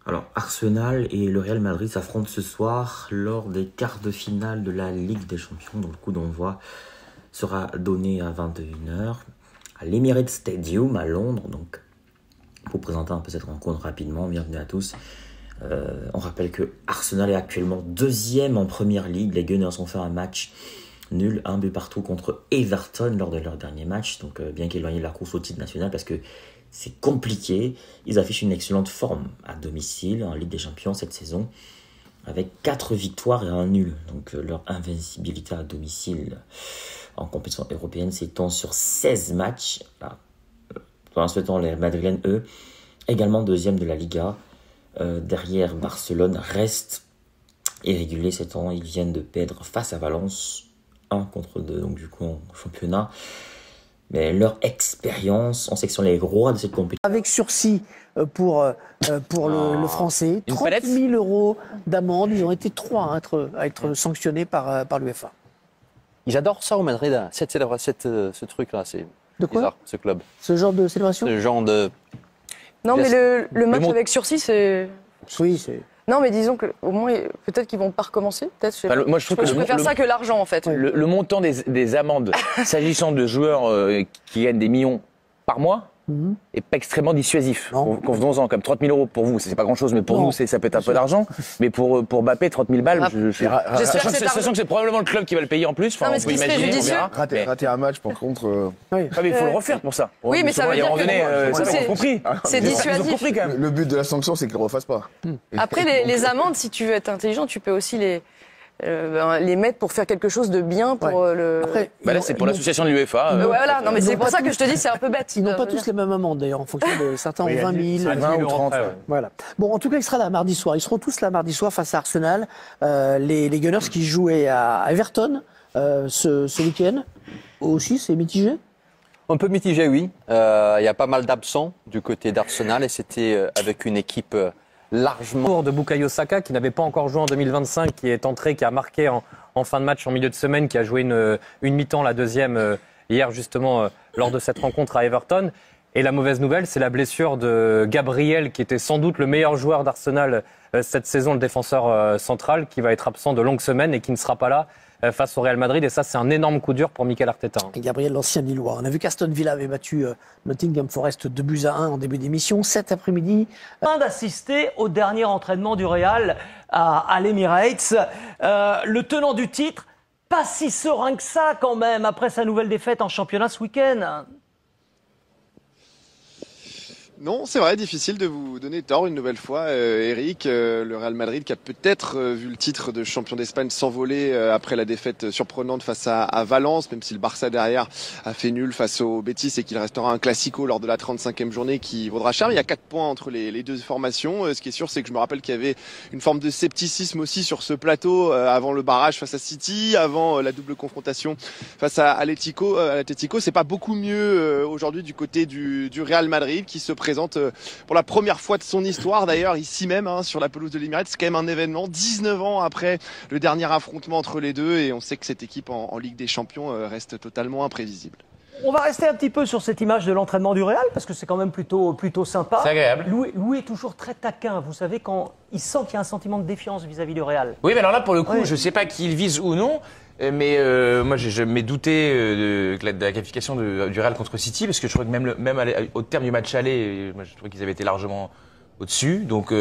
Alors, Arsenal et le Real Madrid s'affrontent ce soir lors des quarts de finale de la Ligue des Champions. Donc, le coup d'envoi sera donné à 21h à l'Emirates Stadium à Londres. Donc, pour présenter un peu cette rencontre rapidement, bienvenue à tous. On rappelle que Arsenal est actuellement deuxième en Première Ligue. Les Gunners ont fait un match nul, un but partout contre Everton lors de leur dernier match. Donc, bien qu'éloigné de la course au titre national, parce que c'est compliqué. Ils affichent une excellente forme à domicile en Ligue des Champions cette saison, avec 4 victoires et un nul. Donc leur invincibilité à domicile en compétition européenne s'étend sur 16 matchs. Pendant ce temps, les Madrilènes, eux, également deuxième de la Liga, derrière Barcelone, restent irréguliers cette année. Ils viennent de perdre face à Valence, 1-2, donc du coup en championnat. Mais leur expérience, on sait que ce sont les rois de cette compétition. Avec sursis pour le Français, 30 000 € d'amende. Ils ont été 3 à être sanctionnés par l'UEFA. Ils adorent ça au Madrid, ce truc-là. C'est bizarre, ce club. Ce genre de célébration. Ce genre de... Non, mais le match avec sursis, c'est... Oui, c'est... Non, mais disons qu'au moins, peut-être qu'ils vont pas recommencer. Peut-être. Moi, je trouve que je préfère ça que l'argent, en fait. Le montant des amendes, s'agissant de joueurs qui gagnent des millions par mois, est pas extrêmement dissuasif. Convenons-en, comme 30 000 € pour vous, c'est pas grand-chose, mais pour nous, ça peut être un peu d'argent. Mais pour Mbappé, 30 000 balles, sachant que c'est probablement le club qui va le payer en plus. Non, mais on peut imaginer, on verra. Rater un match, par contre... mais il faut le refaire pour ça. Oui, mais ça veut dire que c'est dissuasif. Le but de la sanction, c'est qu'ils ne le refassent pas. Après, les amendes, si tu veux être intelligent, tu peux aussi les mettre pour faire quelque chose de bien pour le... Après, là, c'est pour l'association de l'UEFA. Voilà, non, mais c'est pour ça que je te dis, c'est un peu bête. Ils n'ont pas tous les mêmes amendes, d'ailleurs, en fonction de certains ont 20 000, 20 ou 30. Voilà. Bon, en tout cas, il sera là mardi soir. Ils seront tous là mardi soir face à Arsenal. Les Gunners qui jouaient à Everton ce week-end. Aussi, c'est mitigé? Un peu mitigé, oui. Il y a pas mal d'absents du côté d'Arsenal et c'était avec une équipe... largement de Bukayo Saka qui n'avait pas encore joué en 2025, qui est entré, qui a marqué en fin de match en milieu de semaine, qui a joué une mi-temps, la deuxième hier justement lors de cette rencontre à Everton. Et la mauvaise nouvelle, c'est la blessure de Gabriel, qui était sans doute le meilleur joueur d'Arsenal cette saison, le défenseur central, qui va être absent de longues semaines et qui ne sera pas là face au Real Madrid. Et ça, c'est un énorme coup dur pour Mikel Arteta. Et Gabriel, l'ancien Lillois. On a vu qu'Aston Villa avait battu Nottingham Forest 2-1 en début d'émission. Cet après-midi... D'assister au dernier entraînement du Real à l'Emirates. Le tenant du titre, pas si serein que ça quand même, après sa nouvelle défaite en championnat ce week-end. Non, c'est vrai, difficile de vous donner tort une nouvelle fois, Eric. Le Real Madrid qui a peut-être vu le titre de champion d'Espagne s'envoler après la défaite surprenante face à Valence, même si le Barça derrière a fait nul face au Betis et qu'il restera un classico lors de la 35e journée qui vaudra cher. Il y a 4 points entre les deux formations. Ce qui est sûr, c'est que je me rappelle qu'il y avait une forme de scepticisme aussi sur ce plateau avant le barrage face à City, avant la double confrontation face à Atlético. C'est pas beaucoup mieux aujourd'hui du côté du Real Madrid qui se présente pour la première fois de son histoire d'ailleurs ici même sur la pelouse de l'Emirates. C'est quand même un événement 19 ans après le dernier affrontement entre les deux et on sait que cette équipe en Ligue des Champions reste totalement imprévisible. On va rester un petit peu sur cette image de l'entraînement du Real parce que c'est quand même plutôt sympa. C'est agréable. Louis est toujours très taquin, vous savez, quand il sent qu'il y a un sentiment de défiance vis-à-vis du Real. Oui, mais alors là, pour le coup, je ne sais pas qui il vise ou non. Mais moi, je m'ai douté de la qualification du Real contre City, parce que je crois que même au terme du match aller, moi, je trouvais qu'ils avaient été largement au-dessus. Donc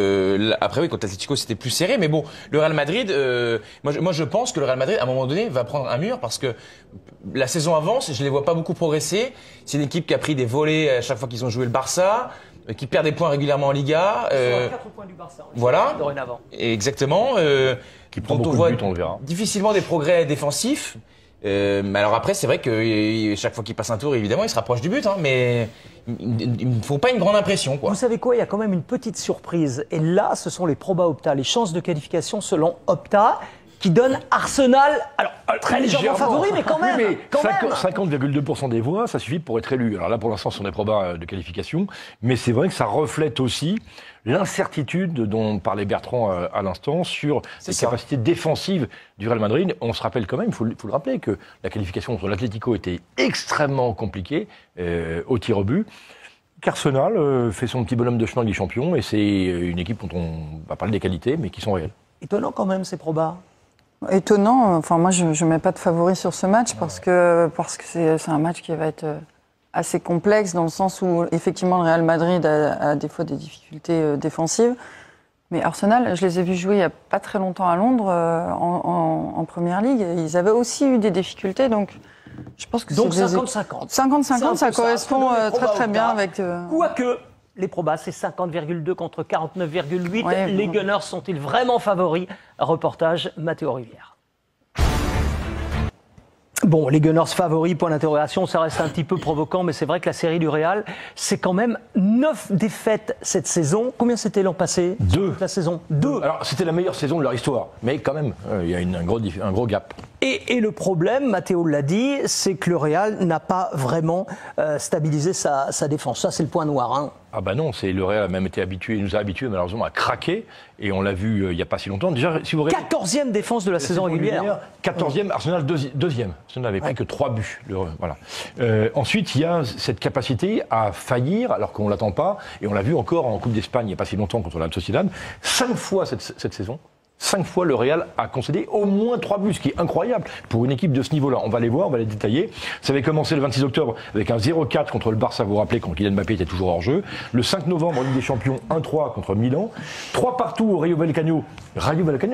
après, oui, contre l'Atlético, c'était plus serré. Mais bon, le Real Madrid, moi, je pense que le Real Madrid, à un moment donné, va prendre un mur, parce que la saison avance, je les vois pas beaucoup progresser. C'est une équipe qui a pris des volets à chaque fois qu'ils ont joué le Barça, qui perd des points régulièrement en Liga. Ils sont à 4 points du Barça. Voilà. Dorénavant. Exactement. Qui prend beaucoup de buts, on le verra. Difficilement des progrès défensifs. Mais alors après, c'est vrai que chaque fois qu'il passe un tour, évidemment, il se rapproche du but, mais il ne faut pas une grande impression, quoi. Vous savez quoi, il y a quand même une petite surprise. Et là, ce sont les Proba Opta, les chances de qualification selon Opta, qui donnent Arsenal, alors très légèrement favori, mais quand même. Oui, mais 50,2% des voix, ça suffit pour être élu. Alors là, pour l'instant, ce sont des probas de qualification, mais c'est vrai que ça reflète aussi l'incertitude dont parlait Bertrand à l'instant sur les capacités défensives du Real Madrid. On se rappelle quand même, il faut le rappeler, que la qualification contre l'Atlético était extrêmement compliquée au tir au but. qu'Arsenal fait son petit bonhomme de chemin des champions et c'est une équipe dont on va parler des qualités, mais qui sont réelles. Étonnant quand même, ces probas. Étonnant. Enfin, moi, je ne mets pas de favori sur ce match parce que c'est un match qui va être assez complexe dans le sens où, effectivement, le Real Madrid a des fois des difficultés défensives. Mais Arsenal, je les ai vus jouer il n'y a pas très longtemps à Londres en Première Ligue. Ils avaient aussi eu des difficultés, donc je pense que donc c'est 50-50. 50-50, ça correspond très bien avec... Quoique, les probas, c'est 50,2 contre 49,8. Ouais, les Gunners sont-ils vraiment favoris? Reportage Mathéo Rivière. Bon, les Gunners favoris, point d'interrogation, ça reste un petit peu provoquant, mais c'est vrai que la série du Real, c'est quand même 9 défaites cette saison. Combien c'était l'an passé? 2. La saison 2. Alors, c'était la meilleure saison de leur histoire, mais quand même, il y a un gros gap. Et le problème, Mathéo l'a dit, c'est que le Real n'a pas vraiment stabilisé sa défense. Ça, c'est le point noir. Hein. Ah bah non, le Real a même été nous a habitués malheureusement à craquer, et on l'a vu il n'y a pas si longtemps. Déjà, si vous regardez, 14e défense de la saison régulière. 14e, Arsenal deuxième. Arsenal n'avait pris que 3 buts. Voilà. Ensuite, il y a cette capacité à faillir alors qu'on ne l'attend pas, et on l'a vu encore en Coupe d'Espagne il n'y a pas si longtemps contre la Sociedad. 5 fois cette saison. 5 fois, le Real a concédé au moins 3 buts, ce qui est incroyable pour une équipe de ce niveau-là. On va les voir, on va les détailler. Ça avait commencé le 26 octobre avec un 0-4 contre le Barça, vous vous rappelez, quand Kylian Mbappé était toujours hors jeu. Le 5 novembre, en Ligue des Champions, 1-3 contre Milan. 3 partout au Rayo Vallecano,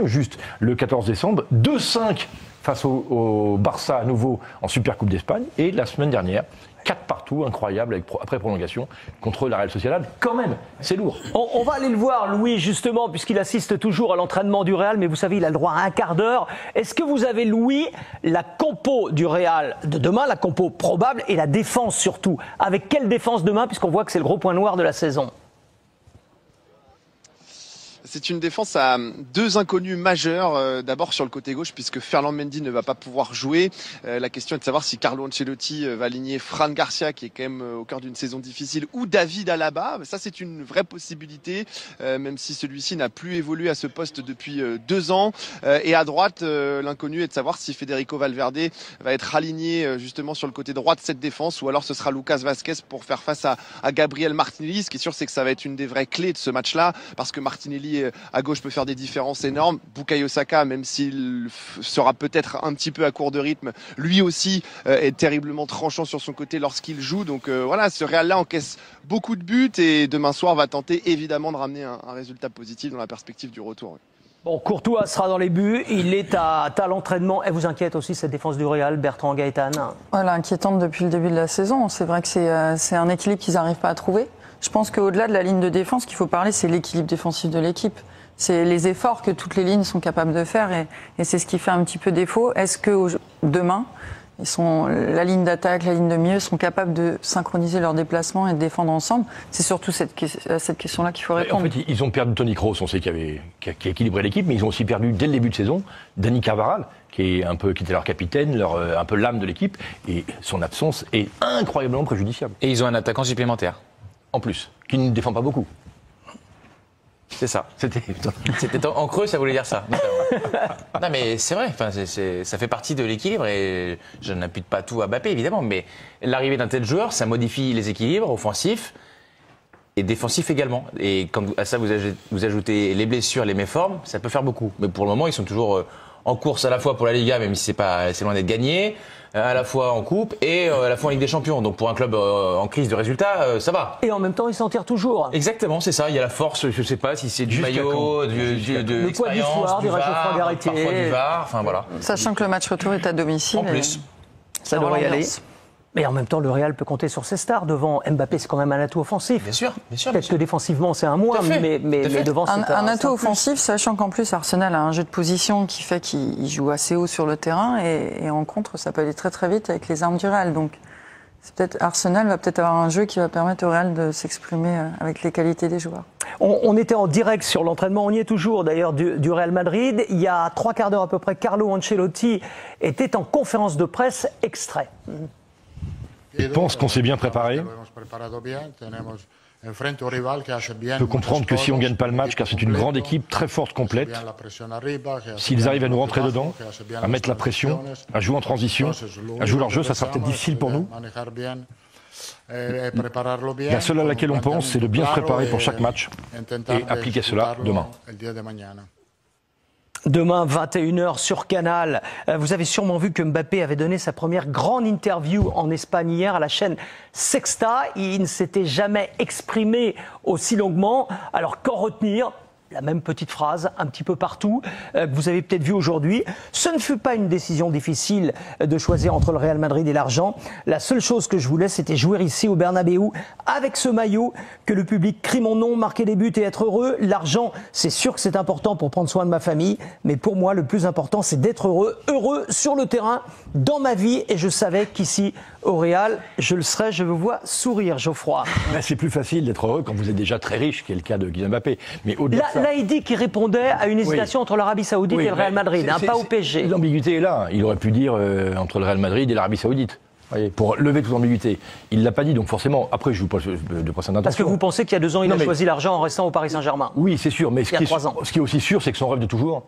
juste le 14 décembre. 2-5 face au Barça à nouveau en Super Coupe d'Espagne. Et la semaine dernière, 4 partout, incroyable, après prolongation, contre la Real Sociedad. Quand même, c'est lourd. On va aller le voir, Louis, justement, puisqu'il assiste toujours à l'entraînement du Real, mais vous savez, il a le droit à un quart d'heure. Est-ce que vous avez, Louis, la compo du Real de demain, la compo probable, et la défense surtout? Avec quelle défense demain, puisqu'on voit que c'est le gros point noir de la saison? C'est une défense à 2 inconnus majeurs. D'abord sur le côté gauche, puisque Ferland Mendy ne va pas pouvoir jouer. La question est de savoir si Carlo Ancelotti va aligner Fran Garcia, qui est quand même au cœur d'une saison difficile, ou David Alaba. Ça, c'est une vraie possibilité, même si celui-ci n'a plus évolué à ce poste depuis 2 ans. Et à droite, l'inconnu est de savoir si Federico Valverde va être aligné justement sur le côté droit de cette défense, ou alors ce sera Lucas Vazquez pour faire face à Gabriel Martinelli. Ce qui est sûr, c'est que ça va être une des vraies clés de ce match-là, parce que Martinelli à gauche peut faire des différences énormes. Bukayo Saka, même s'il sera peut-être un petit peu à court de rythme, lui aussi est terriblement tranchant sur son côté lorsqu'il joue. Donc voilà, ce Real-là encaisse beaucoup de buts et demain soir va tenter évidemment de ramener un résultat positif dans la perspective du retour. Bon, Courtois sera dans les buts, il est à l'entraînement. Elle vous inquiète aussi cette défense du Real, Bertrand Gaëtan? Voilà, inquiétante depuis le début de la saison. C'est vrai que c'est un équilibre qu'ils n'arrivent pas à trouver. Je pense qu'au-delà de la ligne de défense, ce qu'il faut parler, c'est l'équilibre défensif de l'équipe. C'est les efforts que toutes les lignes sont capables de faire et c'est ce qui fait un petit peu défaut. Est-ce que demain, la ligne d'attaque, la ligne de milieu sont capables de synchroniser leurs déplacements et de défendre ensemble? C'est surtout cette question-là qu'il faut répondre. En fait, ils ont perdu Toni Kroos, on sait qui a équilibré l'équipe, mais ils ont aussi perdu dès le début de saison Dani Carvajal, qui était leur capitaine, un peu l'âme de l'équipe, et son absence est incroyablement préjudiciable. Et ils ont un attaquant supplémentaire. En plus, qui ne défend pas beaucoup. C'est ça. C'était en creux, ça voulait dire ça. Non, mais c'est vrai. Enfin, ça fait partie de l'équilibre et je n'impute pas tout à Mbappé, évidemment. Mais l'arrivée d'un tel joueur, ça modifie les équilibres offensifs et défensifs également. Et quand à ça vous ajoutez les blessures, les méformes, ça peut faire beaucoup. Mais pour le moment, ils sont toujours en course à la fois pour la Liga, même si c'est loin d'être gagné, à la fois en Coupe et à la fois en Ligue des Champions. Donc pour un club en crise de résultats, ça va. Et en même temps, ils s'en tirent toujours. Exactement, c'est ça. Il y a la force, je ne sais pas si c'est du maillot, de le poids d'histoire, du réchauffement Garetier. Parfois du VAR, enfin voilà. Sachant que le match retour est à domicile. En plus. Ça devrait y aller. Mais en même temps, le Real peut compter sur ses stars. Devant Mbappé, c'est quand même un atout offensif. Bien sûr, bien sûr. Peut-être que défensivement, c'est un moins, mais devant, c'est un atout offensif, sachant qu'en plus, Arsenal a un jeu de position qui fait qu'il joue assez haut sur le terrain. Et en contre, ça peut aller très très vite avec les armes du Real. Donc, Arsenal va peut-être avoir un jeu qui va permettre au Real de s'exprimer avec les qualités des joueurs. On était en direct sur l'entraînement, on y est toujours d'ailleurs du Real Madrid. Il y a 3 quarts d'heure à peu près, Carlo Ancelotti était en conférence de presse extrait. Je pense qu'on s'est bien préparé. Je peux comprendre que si on ne gagne pas le match, car c'est une grande équipe, très forte, complète, s'ils arrivent à nous rentrer dedans, à mettre la pression, à jouer en transition, à jouer leur jeu, ça sera peut-être difficile pour nous. La seule à laquelle on pense, c'est de bien se préparer pour chaque match et appliquer cela demain. Demain, 21h sur Canal. Vous avez sûrement vu que Mbappé avait donné sa première grande interview en Espagne hier à la chaîne Sexta. Il ne s'était jamais exprimé aussi longuement. Alors, qu'en retenir ? La même petite phrase, un petit peu partout, que vous avez peut-être vu aujourd'hui. Ce ne fut pas une décision difficile de choisir entre le Real Madrid et l'argent. La seule chose que je voulais, c'était jouer ici au Bernabéu avec ce maillot, que le public crie mon nom, marquer des buts et être heureux. L'argent, c'est sûr que c'est important pour prendre soin de ma famille, mais pour moi, le plus important, c'est d'être heureux sur le terrain, dans ma vie. Et je savais qu'ici, au Real, je le serais. Je vous vois sourire, Geoffroy. C'est plus facile d'être heureux quand vous êtes déjà très riche, qui est le cas de Kylian Mbappé. Mais au-delà de ça, là, il dit qu'il répondait à une hésitation entre l'Arabie Saoudite et le Real Madrid, pas au PSG. L'ambiguïté est là. Il aurait pu dire entre le Real Madrid et l'Arabie Saoudite. Voyez, pour lever toute ambiguïté. Il ne l'a pas dit, donc forcément, après, je vous pose de procès d'intention. Parce que vous pensez qu'il y a 2 ans, il a choisi l'argent en restant au Paris Saint-Germain. Oui, c'est sûr, mais il y a 3 ans. Ce qui est aussi sûr, c'est que son rêve de toujours,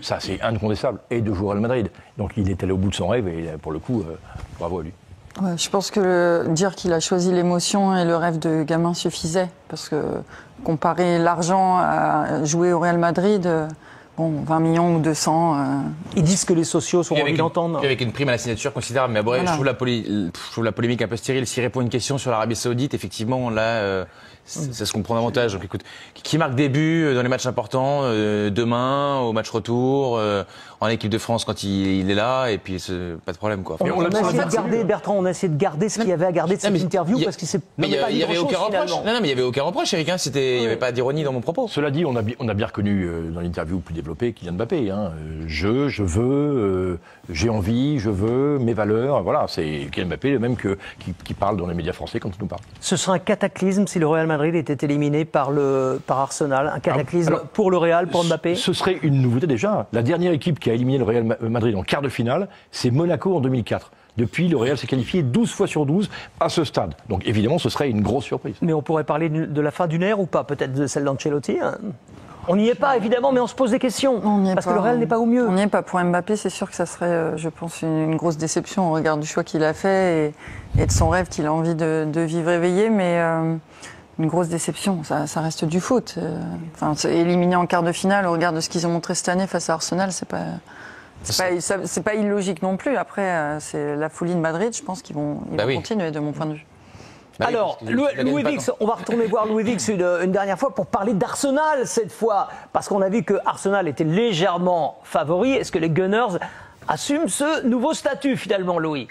ça c'est incontestable, est de jouer au Real Madrid. Donc il est allé au bout de son rêve et pour le coup, bravo à lui. Ouais, je pense que dire qu'il a choisi l'émotion et le rêve de gamin suffisait. Parce que comparer l'argent à jouer au Real Madrid, 20 millions ou 200... Ils disent que les sociaux sont envie d'entendre. Avec une prime à la signature considérable. Mais bon, voilà. je trouve la polémique un peu stérile. S'il répond à une question sur l'Arabie Saoudite, effectivement, là... ça se comprend davantage. Donc écoute, qui marque des buts dans les matchs importants, demain, au match retour, en équipe de France quand il est là, et puis pas de problème quoi. On a essayé de garder, Bertrand, on a essayé de garder ce qu'il y avait à garder de cette interview parce qu'il s'est pas dit il y avait aucun reproche. Non, mais il y avait aucun reproche, Eric. Il n'y avait pas d'ironie dans mon propos. Cela dit, on a bien reconnu dans l'interview plus développée Kylian Mbappé. Je veux, j'ai envie, je veux, mes valeurs. Voilà, c'est Kylian Mbappé le même qui parle dans les médias français quand il nous parle. Ce sera un cataclysme si le Real Madrid était éliminé par Arsenal, un cataclysme pour le Real, pour Mbappé. Ce serait une nouveauté déjà. La dernière équipe qui a éliminé le Real Madrid en quart de finale, c'est Monaco en 2004. Depuis, le Real s'est qualifié 12 fois sur 12 à ce stade. Donc évidemment, ce serait une grosse surprise. Mais on pourrait parler de la fin d'une ère ou pas, peut-être de celle d'Ancelotti. On n'y est pas, évidemment, mais on se pose des questions. Parce que le Real n'est pas au mieux. On n'y est pas. Pour Mbappé, c'est sûr que ça serait, je pense, une grosse déception au regard du choix qu'il a fait et de son rêve qu'il a envie de vivre éveillé. Mais une grosse déception, ça reste du foot. Éliminé en quart de finale, au regard de ce qu'ils ont montré cette année face à Arsenal, c'est pas illogique non plus. Après, c'est la folie de Madrid, je pense qu'ils vont continuer, de mon point de vue. Alors, Louis Vix, on va retourner voir Louis Vix une dernière fois pour parler d'Arsenal cette fois. Parce qu'on a vu que Arsenal était légèrement favori. Est-ce que les Gunners assument ce nouveau statut finalement, Louis ?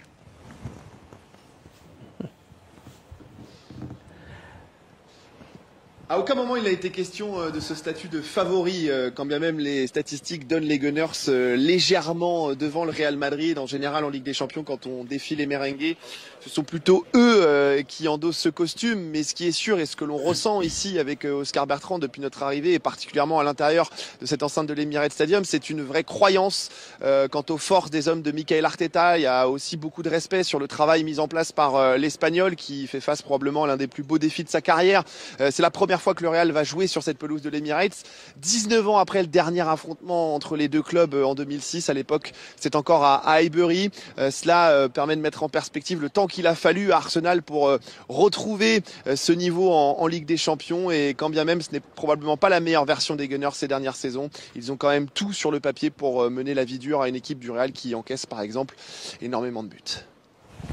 À aucun moment il n'a été question de ce statut de favori, quand bien même les statistiques donnent les Gunners légèrement devant le Real Madrid. En général en Ligue des Champions, quand on défie les merengues, ce sont plutôt eux qui endossent ce costume. Mais ce qui est sûr et ce que l'on ressent ici avec Oscar Bertrand depuis notre arrivée, et particulièrement à l'intérieur de cette enceinte de l'Emirates Stadium, c'est une vraie croyance quant aux forces des hommes de Mikel Arteta. Il y a aussi beaucoup de respect sur le travail mis en place par l'Espagnol, qui fait face probablement à l'un des plus beaux défis de sa carrière. C'est la première fois que le Real va jouer sur cette pelouse de l'Emirates. 19 ans après le dernier affrontement entre les deux clubs en 2006, à l'époque c'est encore à Highbury. Cela permet de mettre en perspective le temps qu'il a fallu à Arsenal pour retrouver ce niveau en Ligue des Champions, et quand bien même ce n'est probablement pas la meilleure version des Gunners ces dernières saisons, ils ont quand même tout sur le papier pour mener la vie dure à une équipe du Real qui encaisse par exemple énormément de buts.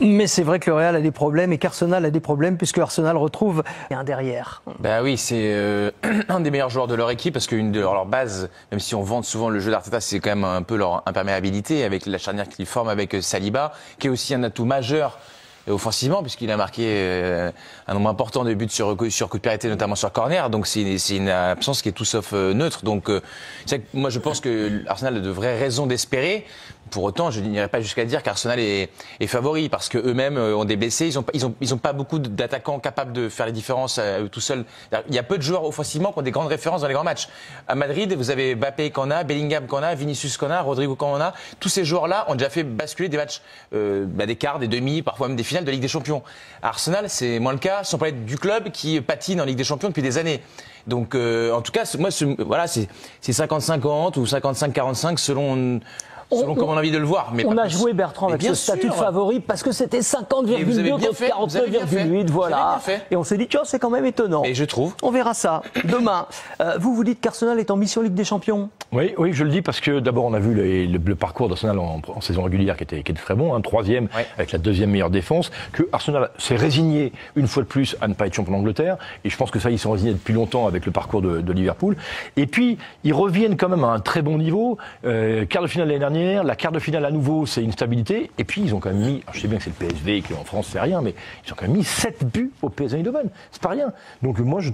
Mais c'est vrai que le Real a des problèmes et qu'Arsenal a des problèmes, puisque Arsenal retrouve un derrière. Bah oui, c'est un des meilleurs joueurs de leur équipe, parce qu'une de leurs bases, même si on vante souvent le jeu d'Arteta, c'est quand même un peu leur imperméabilité, avec la charnière qu'ils forment avec Saliba, qui est aussi un atout majeur offensivement, puisqu'il a marqué un nombre important de buts sur coup de pied arrêté, notamment sur corner. Donc c'est une absence qui est tout sauf neutre. Donc c'est vrai que moi je pense que Arsenal a de vraies raisons d'espérer. Pour autant, je n'irai pas jusqu'à dire qu'Arsenal est favori, parce que eux-mêmes ont des blessés. Ils ont pas beaucoup d'attaquants capables de faire les différences tout seuls. Il y a peu de joueurs offensivement qui ont des grandes références dans les grands matchs. À Madrid, vous avez Mbappé qu'on a, Bellingham qu'on a, Vinicius qu'on a, Rodrigo qu'on a. Tous ces joueurs-là ont déjà fait basculer des matchs, des quarts, des demi, parfois même des finales de Ligue des Champions. À Arsenal, c'est moins le cas, sans parler du club qui patine en Ligue des Champions depuis des années. Donc, en tout cas, moi, voilà, c'est 50-50 ou 55-45 selon. selon comment on a envie de le voir. Mais on pas a plus. joué Bertrand Mais avec bien ce statut sûr. de favori parce que c'était Et vous avez 50,2 bien contre fait, vous avez bien fait. 49,8, Vous avez voilà. bien fait. Et on s'est dit, tiens, c'est quand même étonnant. Et je trouve. On verra ça demain. Vous dites qu'Arsenal est en mission Ligue des Champions. Oui, je le dis parce que d'abord on a vu le parcours d'Arsenal en saison régulière qui était très bon, hein, 3e avec la 2e meilleure défense, que Arsenal s'est résigné une fois de plus à ne pas être champion d'Angleterre, et je pense que ça ils sont résignés depuis longtemps avec le parcours de Liverpool. Et puis ils reviennent quand même à un très bon niveau, quart de finale l'année dernière, la quart de finale à nouveau c'est une stabilité, et puis ils ont quand même mis, alors je sais bien que c'est le PSV et qu'en France c'est rien, mais ils ont quand même mis 7 buts au PSV Eindhoven, c'est pas rien. Donc moi je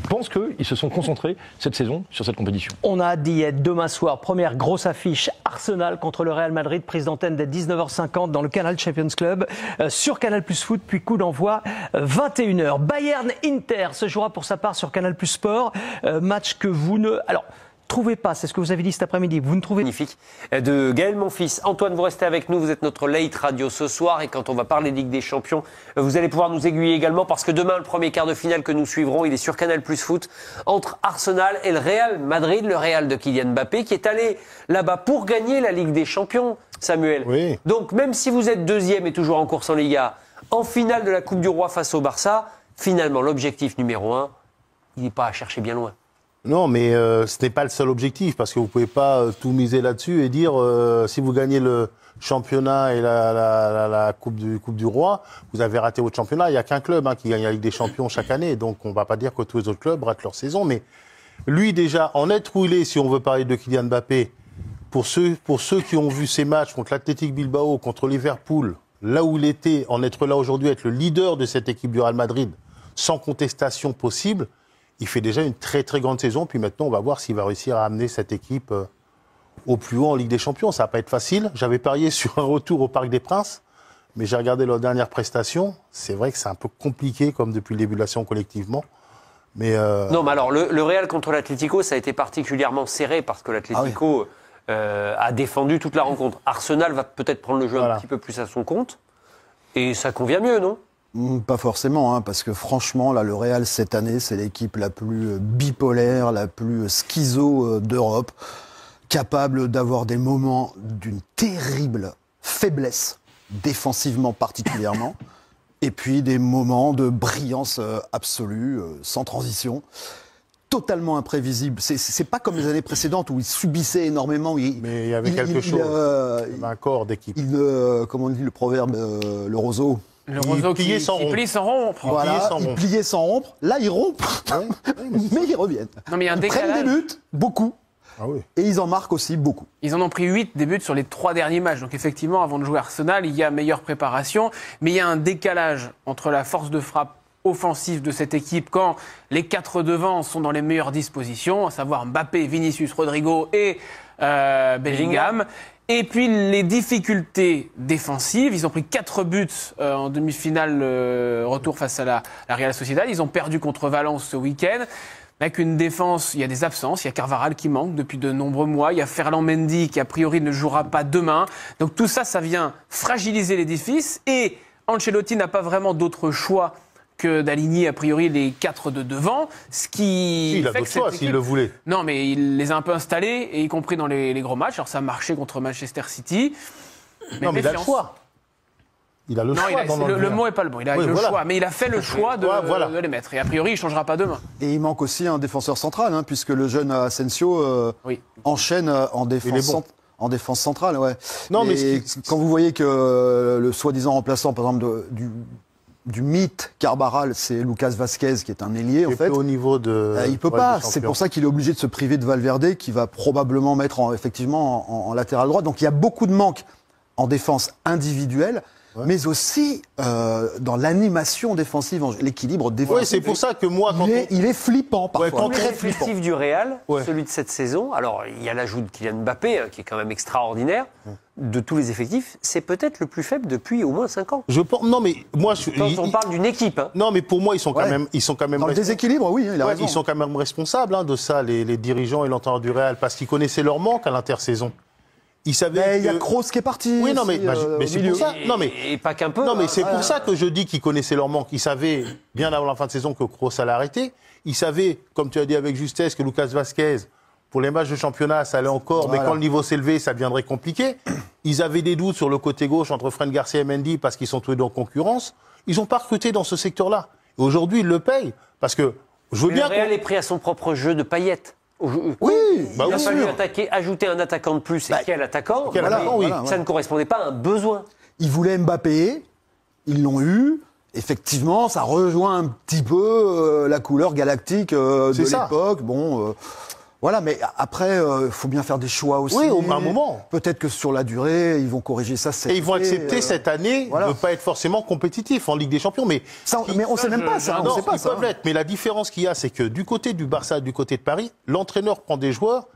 pense qu'ils se sont concentrés cette saison sur cette compétition. On a hâte d'y être demain soir. Première grosse affiche, Arsenal contre le Real Madrid, prise d'antenne dès 19h50 dans le Canal Champions Club, sur Canal Plus Foot, puis coup d'envoi 21h. Bayern-Inter se jouera pour sa part sur Canal Plus Sport, match que vous ne... Alors, trouvez pas, c'est ce que vous avez dit cet après-midi, vous ne trouvez... Magnifique, de Gaël Monfils. Antoine, vous restez avec nous, vous êtes notre late radio ce soir, et quand on va parler Ligue des Champions, vous allez pouvoir nous aiguiller également, parce que demain, le premier quart de finale que nous suivrons, il est sur Canal Plus Foot, entre Arsenal et le Real Madrid, le Real de Kylian Mbappé, qui est allé là-bas pour gagner la Ligue des Champions, Samuel. Oui. Donc, même si vous êtes deuxième et toujours en course en Liga, en finale de la Coupe du Roi face au Barça, finalement, l'objectif numéro 1, il n'est pas à chercher bien loin. Non, mais ce n'est pas le seul objectif, parce que vous ne pouvez pas tout miser là-dessus et dire si vous gagnez le championnat et la coupe du Roi, vous avez raté votre championnat. Il n'y a qu'un club qui gagne la Ligue des Champions chaque année, donc on ne va pas dire que tous les autres clubs ratent leur saison. Mais lui, déjà, en être où il est, si on veut parler de Kylian Mbappé, pour ceux qui ont vu ces matchs contre l'Athletic Bilbao, contre Liverpool, là où il était, en être là aujourd'hui, être le leader de cette équipe du Real Madrid, sans contestation possible, il fait déjà une très très grande saison. Puis maintenant, on va voir s'il va réussir à amener cette équipe au plus haut en Ligue des Champions. Ça va pas être facile. J'avais parié sur un retour au Parc des Princes, mais j'ai regardé leur dernière prestation. C'est vrai que c'est un peu compliqué, comme depuis le début de la saison collectivement. Mais Non, mais alors, le Real contre l'Atlético, ça a été particulièrement serré parce que l'Atlético a défendu toute la rencontre. Arsenal va peut-être prendre le jeu un petit peu plus à son compte. Et ça convient mieux, non ? Pas forcément, parce que franchement, là, le Real, cette année, c'est l'équipe la plus bipolaire, la plus schizo d'Europe, capable d'avoir des moments d'une terrible faiblesse, défensivement particulièrement, et puis des moments de brillance absolue, sans transition, totalement imprévisible. C'est pas comme les années précédentes où il subissait énormément. Mais il y avait quelque chose, il y avait un corps d'équipe. Comment on dit le proverbe, le roseau? Le roseau qui pliait sans rompre. Voilà, il pliait sans rompre. Là, ils rompent, mais ils reviennent. Non, mais il y a un ils prennent des buts, beaucoup. Et ils en marquent aussi beaucoup. Ils en ont pris 8 des buts sur les 3 derniers matchs. Donc effectivement, avant de jouer Arsenal, il y a meilleure préparation. Mais il y a un décalage entre la force de frappe offensive de cette équipe quand les 4 devant sont dans les meilleures dispositions, à savoir Mbappé, Vinicius, Rodrigo et Bellingham. Et puis les difficultés défensives, ils ont pris 4 buts en demi-finale retour face à la Real Sociedad. Ils ont perdu contre Valence ce week-end. Avec une défense, il y a des absences. Il y a Carvajal qui manque depuis de nombreux mois. Il y a Ferland Mendy qui a priori ne jouera pas demain. Donc tout ça, ça vient fragiliser l'édifice. Et Ancelotti n'a pas vraiment d'autre choix que d'aligner a priori les 4 de devant, ce qui il a d'autres choix s'il le voulait. Non, mais il les a un peu installés, et y compris dans les gros matchs. Alors ça a marché contre Manchester City. Mais il a le choix. Il a le choix. Le mot n'est pas le bon. Il a le choix, mais il a fait le choix de les mettre. Et a priori, il ne changera pas demain. Et il manque aussi un défenseur central, puisque le jeune Asensio enchaîne en défense centrale. Ouais. Non, mais quand vous voyez que le soi-disant remplaçant, par exemple, du mythe Carvajal, c'est Lucas Vazquez qui est un ailier en fait. Au niveau de. Il peut pas. C'est pour ça qu'il est obligé de se priver de Valverde, qui va probablement mettre effectivement en latéral droit. Donc il y a beaucoup de manques en défense individuelle, mais aussi dans l'animation défensive, l'équilibre défensif. Oui, c'est pour ça que moi, il est flippant parfois. Le effectif du Real, celui de cette saison, alors il y a l'ajout de Kylian Mbappé, qui est quand même extraordinaire. De tous les effectifs, c'est peut-être le plus faible depuis au moins 5 ans. Non, mais moi, quand on parle d'une équipe. Non, mais pour moi, ils sont quand même dans le déséquilibre, oui, il a raison. Ils sont quand même responsables de ça, les dirigeants et l'entraîneur du Real, parce qu'ils connaissaient leur manque à l'intersaison. Ils savaient. Il y a Kroos qui est parti. Oui, non, mais c'est pour ça. Non, mais et pas qu'un peu. Non, mais c'est pour ça que je dis qu'ils connaissaient leur manque. Ils savaient bien avant la fin de saison que Kroos allait arrêter. Ils savaient, comme tu as dit avec justesse, que Lucas Vazquez Pour les matchs de championnat, ça allait encore, mais quand le niveau s'élevait, ça deviendrait compliqué. Ils avaient des doutes sur le côté gauche entre Fran Garcia et Mendy parce qu'ils sont tous les deux en concurrence. Ils n'ont pas recruté dans ce secteur-là. Et aujourd'hui, ils le payent. Parce que je veux bien. Le Real est pris à son propre jeu de paillettes. Oui, il a fallu ajouter un attaquant de plus. Et quel attaquant Ça ne correspondait pas à un besoin. Ils voulaient Mbappé, ils l'ont eu. Effectivement, ça rejoint un petit peu la couleur galactique de l'époque. Bon, voilà, mais après, il faut bien faire des choix aussi. Oui, à un moment. Peut-être que sur la durée, ils vont corriger ça. Et ils vont accepter cette année de ne pas être forcément compétitifs en Ligue des Champions. Mais on ne sait même pas ça. Non, ils peuvent l'être. Mais la différence qu'il y a, c'est que du côté du Barça, du côté de Paris, l'entraîneur prend des joueurs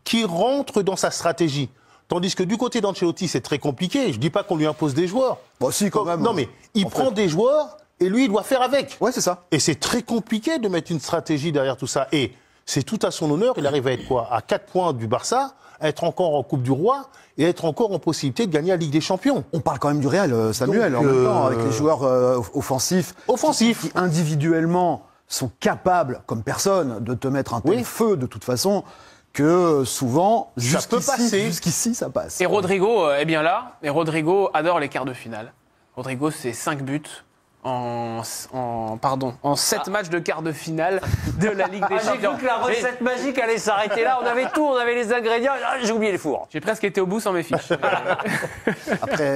qui rentrent dans sa stratégie. Tandis que du côté d'Ancelotti, c'est très compliqué. Je ne dis pas qu'on lui impose des joueurs. Bon, si, quand même. Non, mais il prend des joueurs et lui, il doit faire avec. Ouais, c'est ça. Et c'est très compliqué de mettre une stratégie derrière tout ça. Et c'est tout à son honneur. Il arrive à être quoi ? À 4 points du Barça, à être encore en Coupe du Roi et à être encore en possibilité de gagner la Ligue des Champions. On parle quand même du Real, Samuel, en même temps, avec les joueurs offensifs. Qui individuellement sont capables, comme personne, de te mettre un tel feu de toute façon. Que souvent, jusqu'ici, ça passe. Et Rodrigo est bien là. Et Rodrigo adore les quarts de finale. Rodrigo, c'est 5 buts en 7 matchs de quart de finale de la Ligue des Champions. J'ai cru que la recette magique allait s'arrêter là. On avait tout, on avait les ingrédients. J'ai oublié les fours. J'ai presque été au bout sans mes fiches.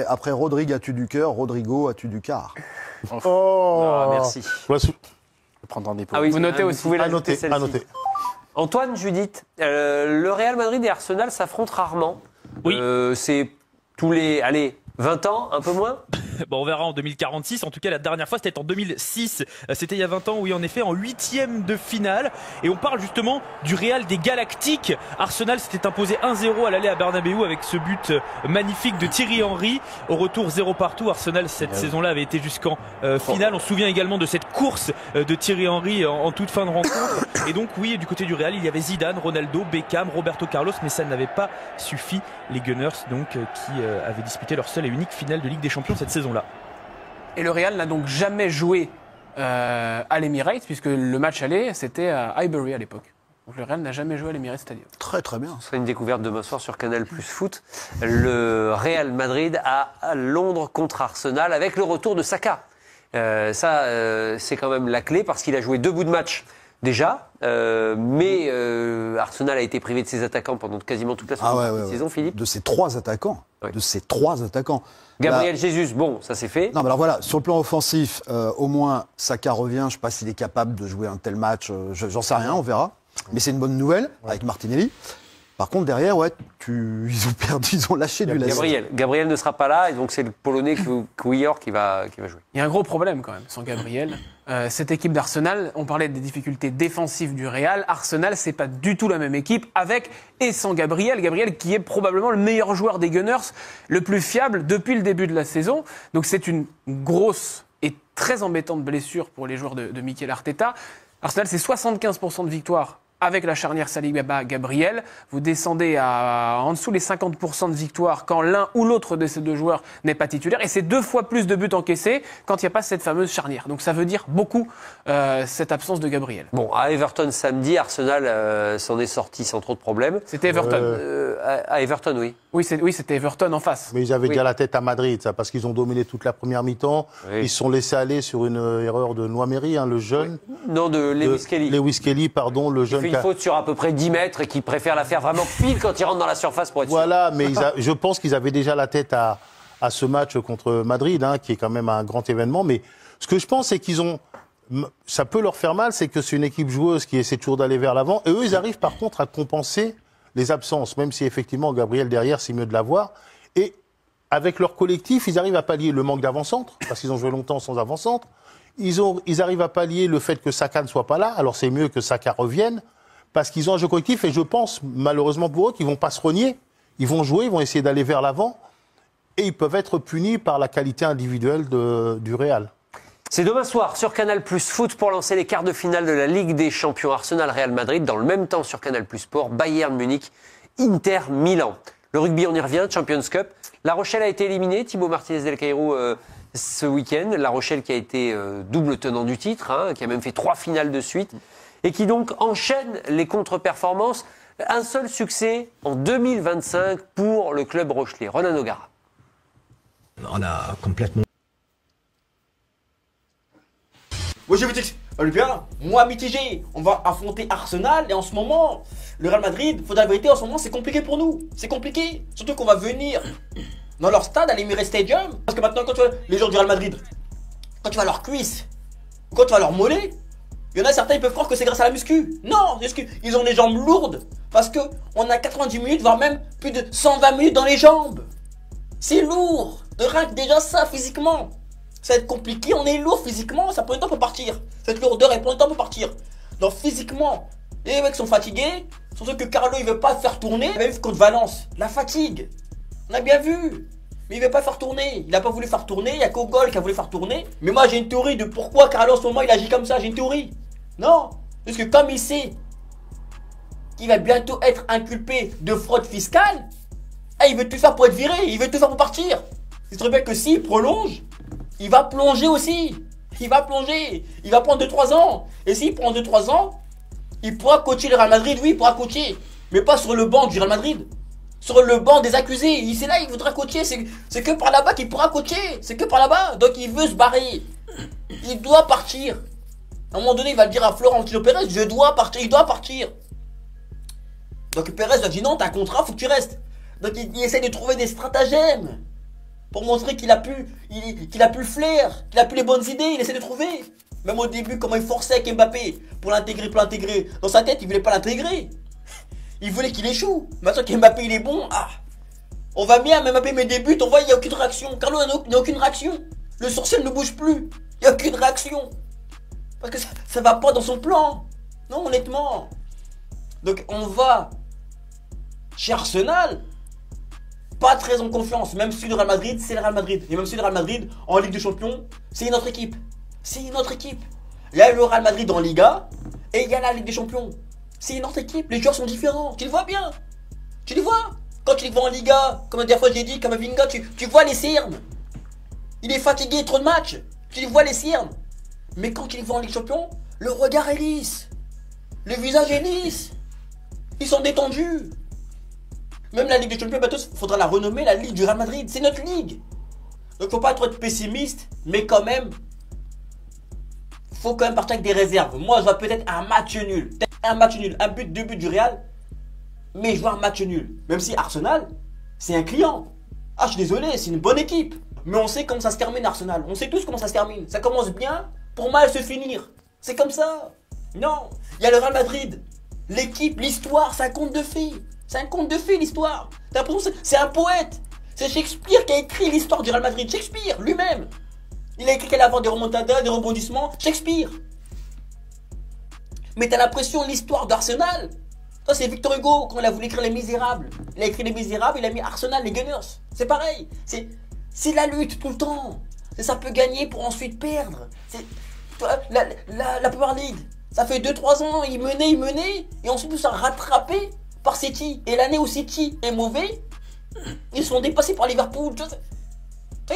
Après Rodrigue, as-tu du cœur ? Rodrigo, as-tu du quart ? Merci. Je vais prendre un dépôt. Ah oui, vous notez aussi. Vous pouvez la noter. Antoine, Judith, le Real Madrid et Arsenal s'affrontent rarement. Oui. C'est tous les 20 ans, un peu moins. Bon, on verra en 2046. En tout cas, la dernière fois, c'était en 2006. C'était il y a 20 ans, oui, en effet, en 8e de finale. Et on parle justement du Real des Galactiques. Arsenal s'était imposé 1-0 à l'aller à Bernabéu avec ce but magnifique de Thierry Henry. Au retour, 0 partout. Arsenal, cette saison-là, avait été jusqu'en finale. On se souvient également de cette course de Thierry Henry en toute fin de rencontre. Et donc, oui, du côté du Real, il y avait Zidane, Ronaldo, Beckham, Roberto Carlos. Mais ça n'avait pas suffi. Les Gunners, donc, qui avaient disputé leur seule et unique finale de Ligue des Champions cette saison-là. Et le Real n'a donc jamais joué à l'Emirates, puisque le match aller, c'était à Highbury à l'époque. Donc le Real n'a jamais joué à l'Emirates Stadium. Très très bien. Ce serait une découverte demain soir sur Canal Plus Foot. Le Real Madrid à Londres contre Arsenal avec le retour de Saka. C'est quand même la clé parce qu'il a joué 2 bouts de match déjà, mais Arsenal a été privé de ses attaquants pendant quasiment toute la saison, Philippe. De ses 3 attaquants. De ses 3 attaquants. Gabriel Jesus, bon, ça c'est fait. Non, mais alors voilà, sur le plan offensif, au moins Saka revient. Je ne sais pas s'il est capable de jouer un tel match. J'en sais rien, on verra. Mais c'est une bonne nouvelle avec Martinelli. Par contre, derrière, ils ont perdu, ils ont lâché du lest. Gabriel ne sera pas là, et donc c'est le Polonais Cuéllar qui va jouer. Il y a un gros problème quand même sans Gabriel. Cette équipe d'Arsenal, on parlait des difficultés défensives du Real. Arsenal, c'est pas du tout la même équipe avec et sans Gabriel. Gabriel qui est probablement le meilleur joueur des Gunners, le plus fiable depuis le début de la saison. Donc c'est une grosse et très embêtante blessure pour les joueurs de Mikel Arteta. Arsenal, c'est 75% de victoire avec la charnière Saliba-Gabriel. Vous descendez en dessous les 50% de victoire quand l'un ou l'autre de ces deux joueurs n'est pas titulaire. Et c'est 2 fois plus de buts encaissés quand il n'y a pas cette fameuse charnière. Donc ça veut dire beaucoup cette absence de Gabriel. Bon, à Everton samedi, Arsenal s'en est sorti sans trop de problèmes. C'était Everton. À Everton, oui. Oui, c'était Everton en face. Mais ils avaient déjà la tête à Madrid, ça, parce qu'ils ont dominé toute la première mi-temps. Oui. Ils se sont laissés aller sur une erreur de Noameri, le jeune. Oui. Non, de Lewis Kelly. Lewis Kelly, pardon, le jeune. Il fait une faute sur à peu près 10 mètres et qui préfère la faire vraiment pile quand il rentre dans la surface pour être sûr. Voilà, mais je pense qu'ils avaient déjà la tête à ce match contre Madrid, qui est quand même un grand événement. Mais ce que je pense, c'est qu'ils ont... Ça peut leur faire mal, c'est que c'est une équipe joueuse qui essaie toujours d'aller vers l'avant. Et eux, ils arrivent par contre à compenser les absences, même si effectivement Gabriel derrière, c'est mieux de l'avoir. Et avec leur collectif, ils arrivent à pallier le manque d'avant-centre, parce qu'ils ont joué longtemps sans avant-centre. Ils arrivent à pallier le fait que Saka ne soit pas là, alors c'est mieux que Saka revienne, parce qu'ils ont un jeu collectif, et je pense, malheureusement pour eux, qu'ils ne vont pas se renier. Ils vont jouer, ils vont essayer d'aller vers l'avant, et ils peuvent être punis par la qualité individuelle du Real. C'est demain soir sur Canal Plus Foot pour lancer les quarts de finale de la Ligue des Champions Arsenal-Real Madrid. Dans le même temps sur Canal Plus Sport, Bayern Munich, Inter Milan. Le rugby, on y revient, Champions Cup. La Rochelle a été éliminée, Thibaut Martinez del Cairo ce week-end. La Rochelle qui a été double tenant du titre, qui a même fait 3 finales de suite. et qui donc enchaîne les contre-performances. Un seul succès en 2025 pour le club rochelais. Ronan O'Gara. On a complètement... Moi je vais t'expliquer. Bien, moi mitigé, on va affronter Arsenal et en ce moment, le Real Madrid, faut dire la vérité, en ce moment c'est compliqué pour nous. C'est compliqué, surtout qu'on va venir dans leur stade, à l'Emirates Stadium. Parce que maintenant quand tu vois les gens du Real Madrid, quand tu vas à leur cuisse, ou quand tu vas à leur mollet, il y en a certains, ils peuvent croire que c'est grâce à la muscu. Non, c'est parce qu'ils ont les jambes lourdes. Parce que on a 90 minutes, voire même plus de 120 minutes dans les jambes. C'est lourd. De rien que déjà ça, physiquement. Ça va être compliqué, on est lourd physiquement, ça prend du temps pour partir. Cette lourdeur, elle prend du temps pour partir. Donc physiquement, les mecs sont fatigués. Surtout que Carlo, il veut pas faire tourner. Il a vu contre Valence, la fatigue. On a bien vu. Mais il veut pas faire tourner. Il a pas voulu faire tourner. Il y a Kogol qui a voulu faire tourner. Mais moi, j'ai une théorie de pourquoi Carlo, en ce moment, il agit comme ça. J'ai une théorie. Non. Parce que comme il sait qu'il va bientôt être inculpé de fraude fiscale, il veut tout faire pour être viré. Il veut tout faire pour partir. C'est très bien que s'il prolonge, il va plonger aussi. Il va plonger. Il va prendre 2-3 ans. Et s'il prend 2-3 ans, il pourra coacher le Real Madrid. Oui, il pourra coacher. Mais pas sur le banc du Real Madrid. Sur le banc des accusés. C'est là il voudra coacher. C'est que par là-bas qu'il pourra coacher. C'est que par là-bas. Donc il veut se barrer. Il doit partir. À un moment donné, il va dire à Florentino Pérez, je dois partir. Il doit partir. Donc Pérez va dire non, t'as un contrat, faut que tu restes. Donc il essaie de trouver des stratagèmes. Pour montrer qu'il a plus le flair, qu'il a plus les bonnes idées, il essaie de trouver. Même au début, comment il forçait avec Mbappé pour l'intégrer. Dans sa tête, il voulait pas l'intégrer. Il voulait qu'il échoue. Maintenant qu'Mbappé il est bon, on va bien, Mbappé met des buts, on voit il n'y a aucune réaction. Carlo il n'y a aucune réaction. Le sourcil ne bouge plus. Il n'y a aucune réaction. Parce que ça va pas dans son plan. Non, honnêtement. Donc on va chez Arsenal. Pas très en confiance, même si le Real Madrid, c'est le Real Madrid. Et même si le Real Madrid, en Ligue des Champions, c'est une autre équipe. C'est une autre équipe. Il y a le Real Madrid en Liga, et il y a la Ligue des Champions. C'est une autre équipe, les joueurs sont différents. Tu le vois bien. Tu les vois. Quand tu les vois en Liga, comme la dernière fois j'ai dit, comme Vinga, tu vois les cernes. Il est fatigué, trop de matchs. Tu les vois les cernes. Mais quand tu les vois en Ligue des Champions, le regard est lisse. Le visage est lisse. Ils sont détendus. Même la Ligue des Champions, il faudra la renommer la Ligue du Real Madrid. C'est notre ligue. Donc faut pas être pessimiste, mais quand même, faut quand même partir avec des réserves. Moi, je vois peut-être un match nul. Un but, 2 buts du Real. Mais je vois un match nul. Même si Arsenal, c'est un client. Je suis désolé, c'est une bonne équipe. Mais on sait comment ça se termine, Arsenal. On sait tous comment ça se termine. Ça commence bien pour mal se finir. C'est comme ça. Non, il y a le Real Madrid. L'équipe, l'histoire, c'est un conte de fées. C'est un conte de fées, l'histoire. T'as l'impression que c'est un poète. C'est Shakespeare qui a écrit l'histoire du Real Madrid. Shakespeare, lui-même. Il a écrit qu'elle allait avoir des remontadas, des rebondissements. Shakespeare. Mais t'as l'impression l'histoire d'Arsenal. Ça, c'est Victor Hugo, quand il a voulu écrire Les Misérables. Il a écrit Les Misérables, il a mis Arsenal, les Gunners. C'est pareil. C'est la lutte tout le temps. Ça peut gagner pour ensuite perdre. La Premier League, ça fait 2-3 ans, il menait, et ensuite ils sont rattrapés par City. Et l'année où City est mauvais, ils sont dépassés par Liverpool.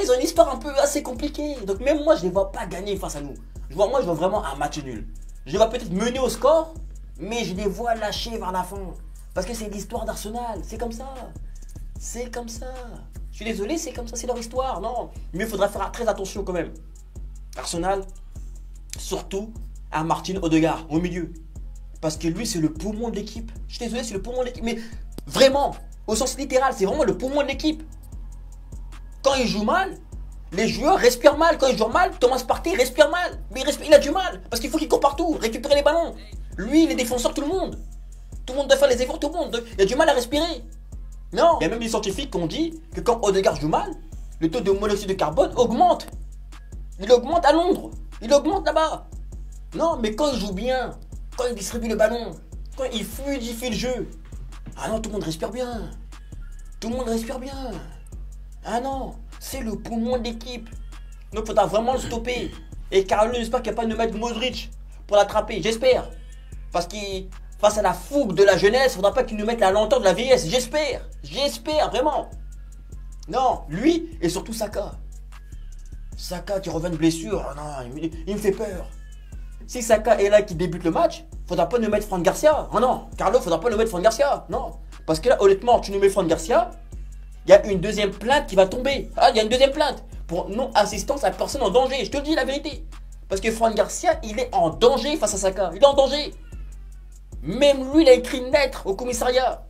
Ils ont une histoire un peu assez compliquée. Donc même moi, je ne les vois pas gagner face à nous. Moi, je vois vraiment un match nul. Je les vois peut-être mener au score, mais je les vois lâcher vers la fin. Parce que c'est l'histoire d'Arsenal. C'est comme ça. C'est comme ça. Je suis désolé, c'est comme ça, c'est leur histoire. Non, mais il faudra faire très attention quand même. Arsenal, surtout à Martin Odegaard au milieu. Parce que lui, c'est le poumon de l'équipe. Je suis désolé, c'est le poumon de l'équipe. Mais vraiment, au sens littéral, c'est vraiment le poumon de l'équipe. Quand il joue mal, les joueurs respirent mal. Quand ils jouent mal, Thomas Partey respire mal. Mais il a du mal. Parce qu'il faut qu'il court partout, récupérer les ballons. Lui, il est défenseur, tout le monde. Tout le monde doit faire les efforts, tout le monde. Il a du mal à respirer. Non, il y a même des scientifiques qui ont dit que quand Odegaard joue mal, le taux de monoxyde de carbone augmente. Il augmente à Londres. Il augmente là-bas. Non, mais quand il joue bien, quand il distribue le ballon, quand il fluidifie le jeu, non, tout le monde respire bien. Tout le monde respire bien. Non, c'est le poumon de l'équipe. Donc il faudra vraiment le stopper. Et Carlo, j'espère qu'il n'y a pas de mettre Modric pour l'attraper. J'espère. Parce qu'il, face à la fougue de la jeunesse, il ne faudra pas qu'il nous mette la lenteur de la vieillesse. J'espère. J'espère, vraiment. Non, lui et surtout Saka. Saka qui revient de blessure. Non, il me fait peur. si Saka est là qui débute le match, faudra pas nous mettre Fran Garcia. Oh non, Carlo, faudra pas nous mettre Fran Garcia. Non. Parce que là, honnêtement, tu nous mets Fran Garcia, il y a une deuxième plainte qui va tomber. Ah, il y a une deuxième plainte pour non-assistance à personne en danger. Je te le dis la vérité. Parce que Fran Garcia, il est en danger face à Saka. Il est en danger. Même lui, il a écrit une lettre au commissariat.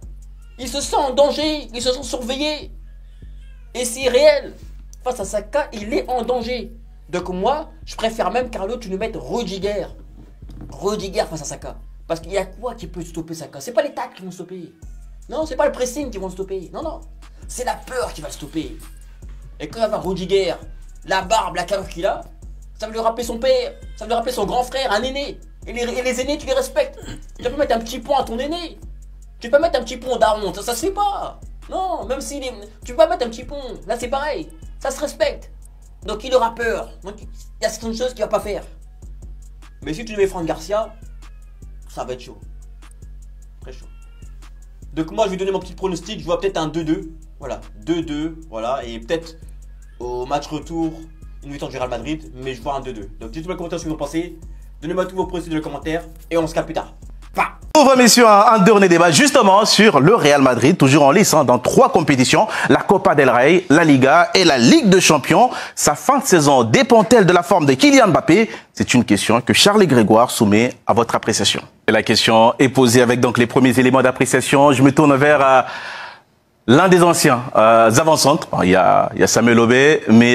Il se sent en danger. Il se sent surveillé. Et c'est réel. Face à Saka, il est en danger. Donc moi, je préfère même, Carlo, tu nous mettes Rudiger. Rudiger face à Saka. Parce qu'il y a quoi qui peut stopper Saka? C'est pas les tacles qui vont stopper. Non, c'est pas le pressing qui vont stopper. Non, non. C'est la peur qui va le stopper. Et quand il va avoir Rudiger, la barbe, la carrure qu'il a, ça va lui rappeler son père, ça va lui rappeler son grand frère, un aîné. Et les aînés, tu les respectes. Tu peux pas mettre un petit pont à ton aîné. Tu peux pas mettre un petit pont d'Armont, ça se fait pas. Non, même si tu peux pas mettre un petit pont. Là, c'est pareil. Ça se respecte. Donc il aura peur. Donc il y a certaines choses qu'il va pas faire. Mais si tu mets Fran Garcia, ça va être chaud. Très chaud. Donc moi, je vais donner mon petit pronostic. Je vois peut-être un 2-2. Voilà, 2-2. Voilà, et peut-être au match retour, une victoire du Real Madrid. Mais je vois un 2-2. Donc dites-moi dans les commentaires ce que vous en pensez. Donnez-moi tous vos pronostics dans les commentaires. Et on se capte plus tard. Ouvre messieurs un dernier débat justement sur le Real Madrid, toujours en lice dans 3 compétitions, la Copa del Rey, la Liga et la Ligue des Champions. Sa fin de saison dépend-elle de la forme de Kylian Mbappé? C'est une question que Charles Grégoire soumet à votre appréciation. Et la question est posée avec donc les premiers éléments d'appréciation. Je me tourne vers l'un des anciens avant-centres. Il y a Samuel Aubé, mais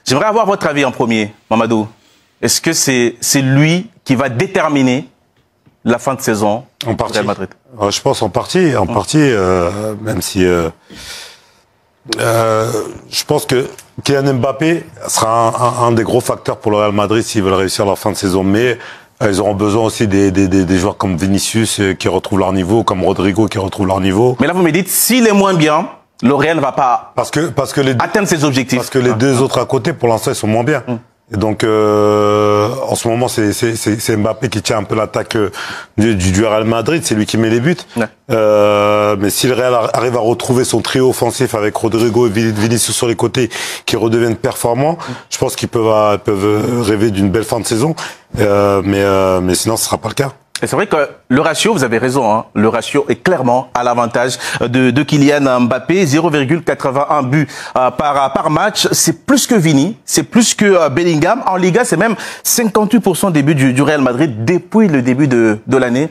j'aimerais avoir votre avis en premier, Mamadou. Est-ce que c'est lui qui va déterminer la fin de saison en partie. Real Madrid? Je pense en partie, même si je pense que Kylian Mbappé sera un des gros facteurs pour le Real Madrid s'ils veulent réussir leur fin de saison. Mais ils auront besoin aussi des joueurs comme Vinicius qui retrouvent leur niveau, comme Rodrigo qui retrouvent leur niveau. Mais là, vous me dites, s'il est moins bien, le Real ne va pas atteindre ses objectifs. Parce que les deux autres à côté, pour l'instant, ils sont moins bien. Et donc, en ce moment, c'est Mbappé qui tient un peu l'attaque du Real Madrid. C'est lui qui met les buts. Mais si le Real arrive à retrouver son trio offensif avec Rodrigo et Vinicius sur les côtés, qui redeviennent performants, je pense qu'ils peuvent rêver d'une belle fin de saison. Mais sinon, ce sera pas le cas. Et c'est vrai que le ratio, vous avez raison, hein, le ratio est clairement à l'avantage de Kylian Mbappé. 0,81 buts par match. C'est plus que Vini, c'est plus que Bellingham. En Liga, c'est même 58% des buts du Real Madrid depuis le début de l'année.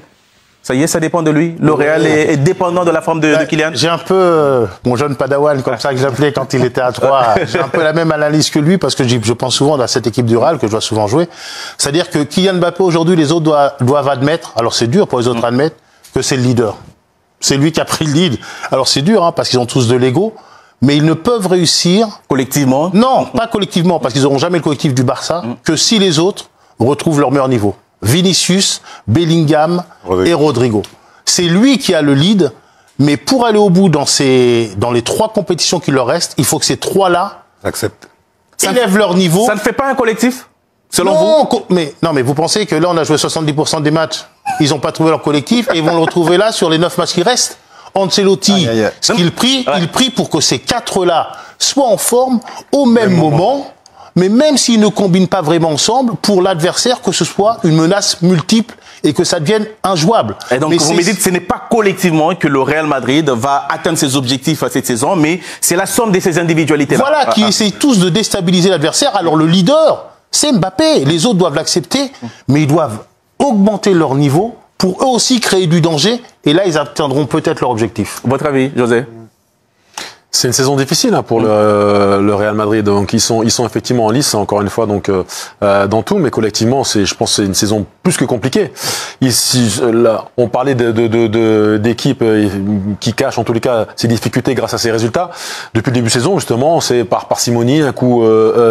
Ça y est, ça dépend de lui. Le Real est dépendant de la forme de Kylian. J'ai un peu, mon jeune padawan, comme ça que j'appelais quand il était à 3, j'ai un peu la même analyse que lui, parce que je pense souvent à cette équipe du Real, que je dois souvent jouer. C'est-à-dire que Kylian Mbappé, aujourd'hui, les autres doivent admettre, alors c'est dur pour les autres admettre, que c'est le leader. C'est lui qui a pris le lead. Alors c'est dur, hein, parce qu'ils ont tous de l'ego, mais ils ne peuvent réussir... Collectivement? Non, pas collectivement, parce qu'ils n'auront jamais le collectif du Barça, que si les autres retrouvent leur meilleur niveau. Vinicius, Bellingham et Rodrigo. C'est lui qui a le lead, mais pour aller au bout dans les 3 compétitions qui leur restent, il faut que ces 3-là élèvent leur niveau. Ça ne fait pas un collectif, selon vous? Non, mais vous pensez que là, on a joué 70% des matchs, ils n'ont pas trouvé leur collectif, et ils vont le retrouver là sur les 9 matchs qui restent. Ancelotti, ce qu'il prie, il prie pour que ces 4-là soient en forme au même moment. Mais même s'ils ne combinent pas vraiment ensemble, pour l'adversaire, que ce soit une menace multiple et que ça devienne injouable. Et donc, vous me dites que ce n'est pas collectivement que le Real Madrid va atteindre ses objectifs à cette saison, mais c'est la somme de ces individualités-là. Voilà, qui essayent tous de déstabiliser l'adversaire. Alors le leader, c'est Mbappé. Les autres doivent l'accepter, mais ils doivent augmenter leur niveau pour eux aussi créer du danger. Et là, ils atteindront peut-être leur objectif. Votre avis, José? C'est une saison difficile pour le Real Madrid. Donc ils sont effectivement en lice encore une fois donc dans tout, mais collectivement je pense c'est une saison plus que compliquée. Ici là, on parlait d'équipes qui cachent en tous les cas ces difficultés grâce à ces résultats. Depuis le début de saison justement, c'est par parcimonie, un coup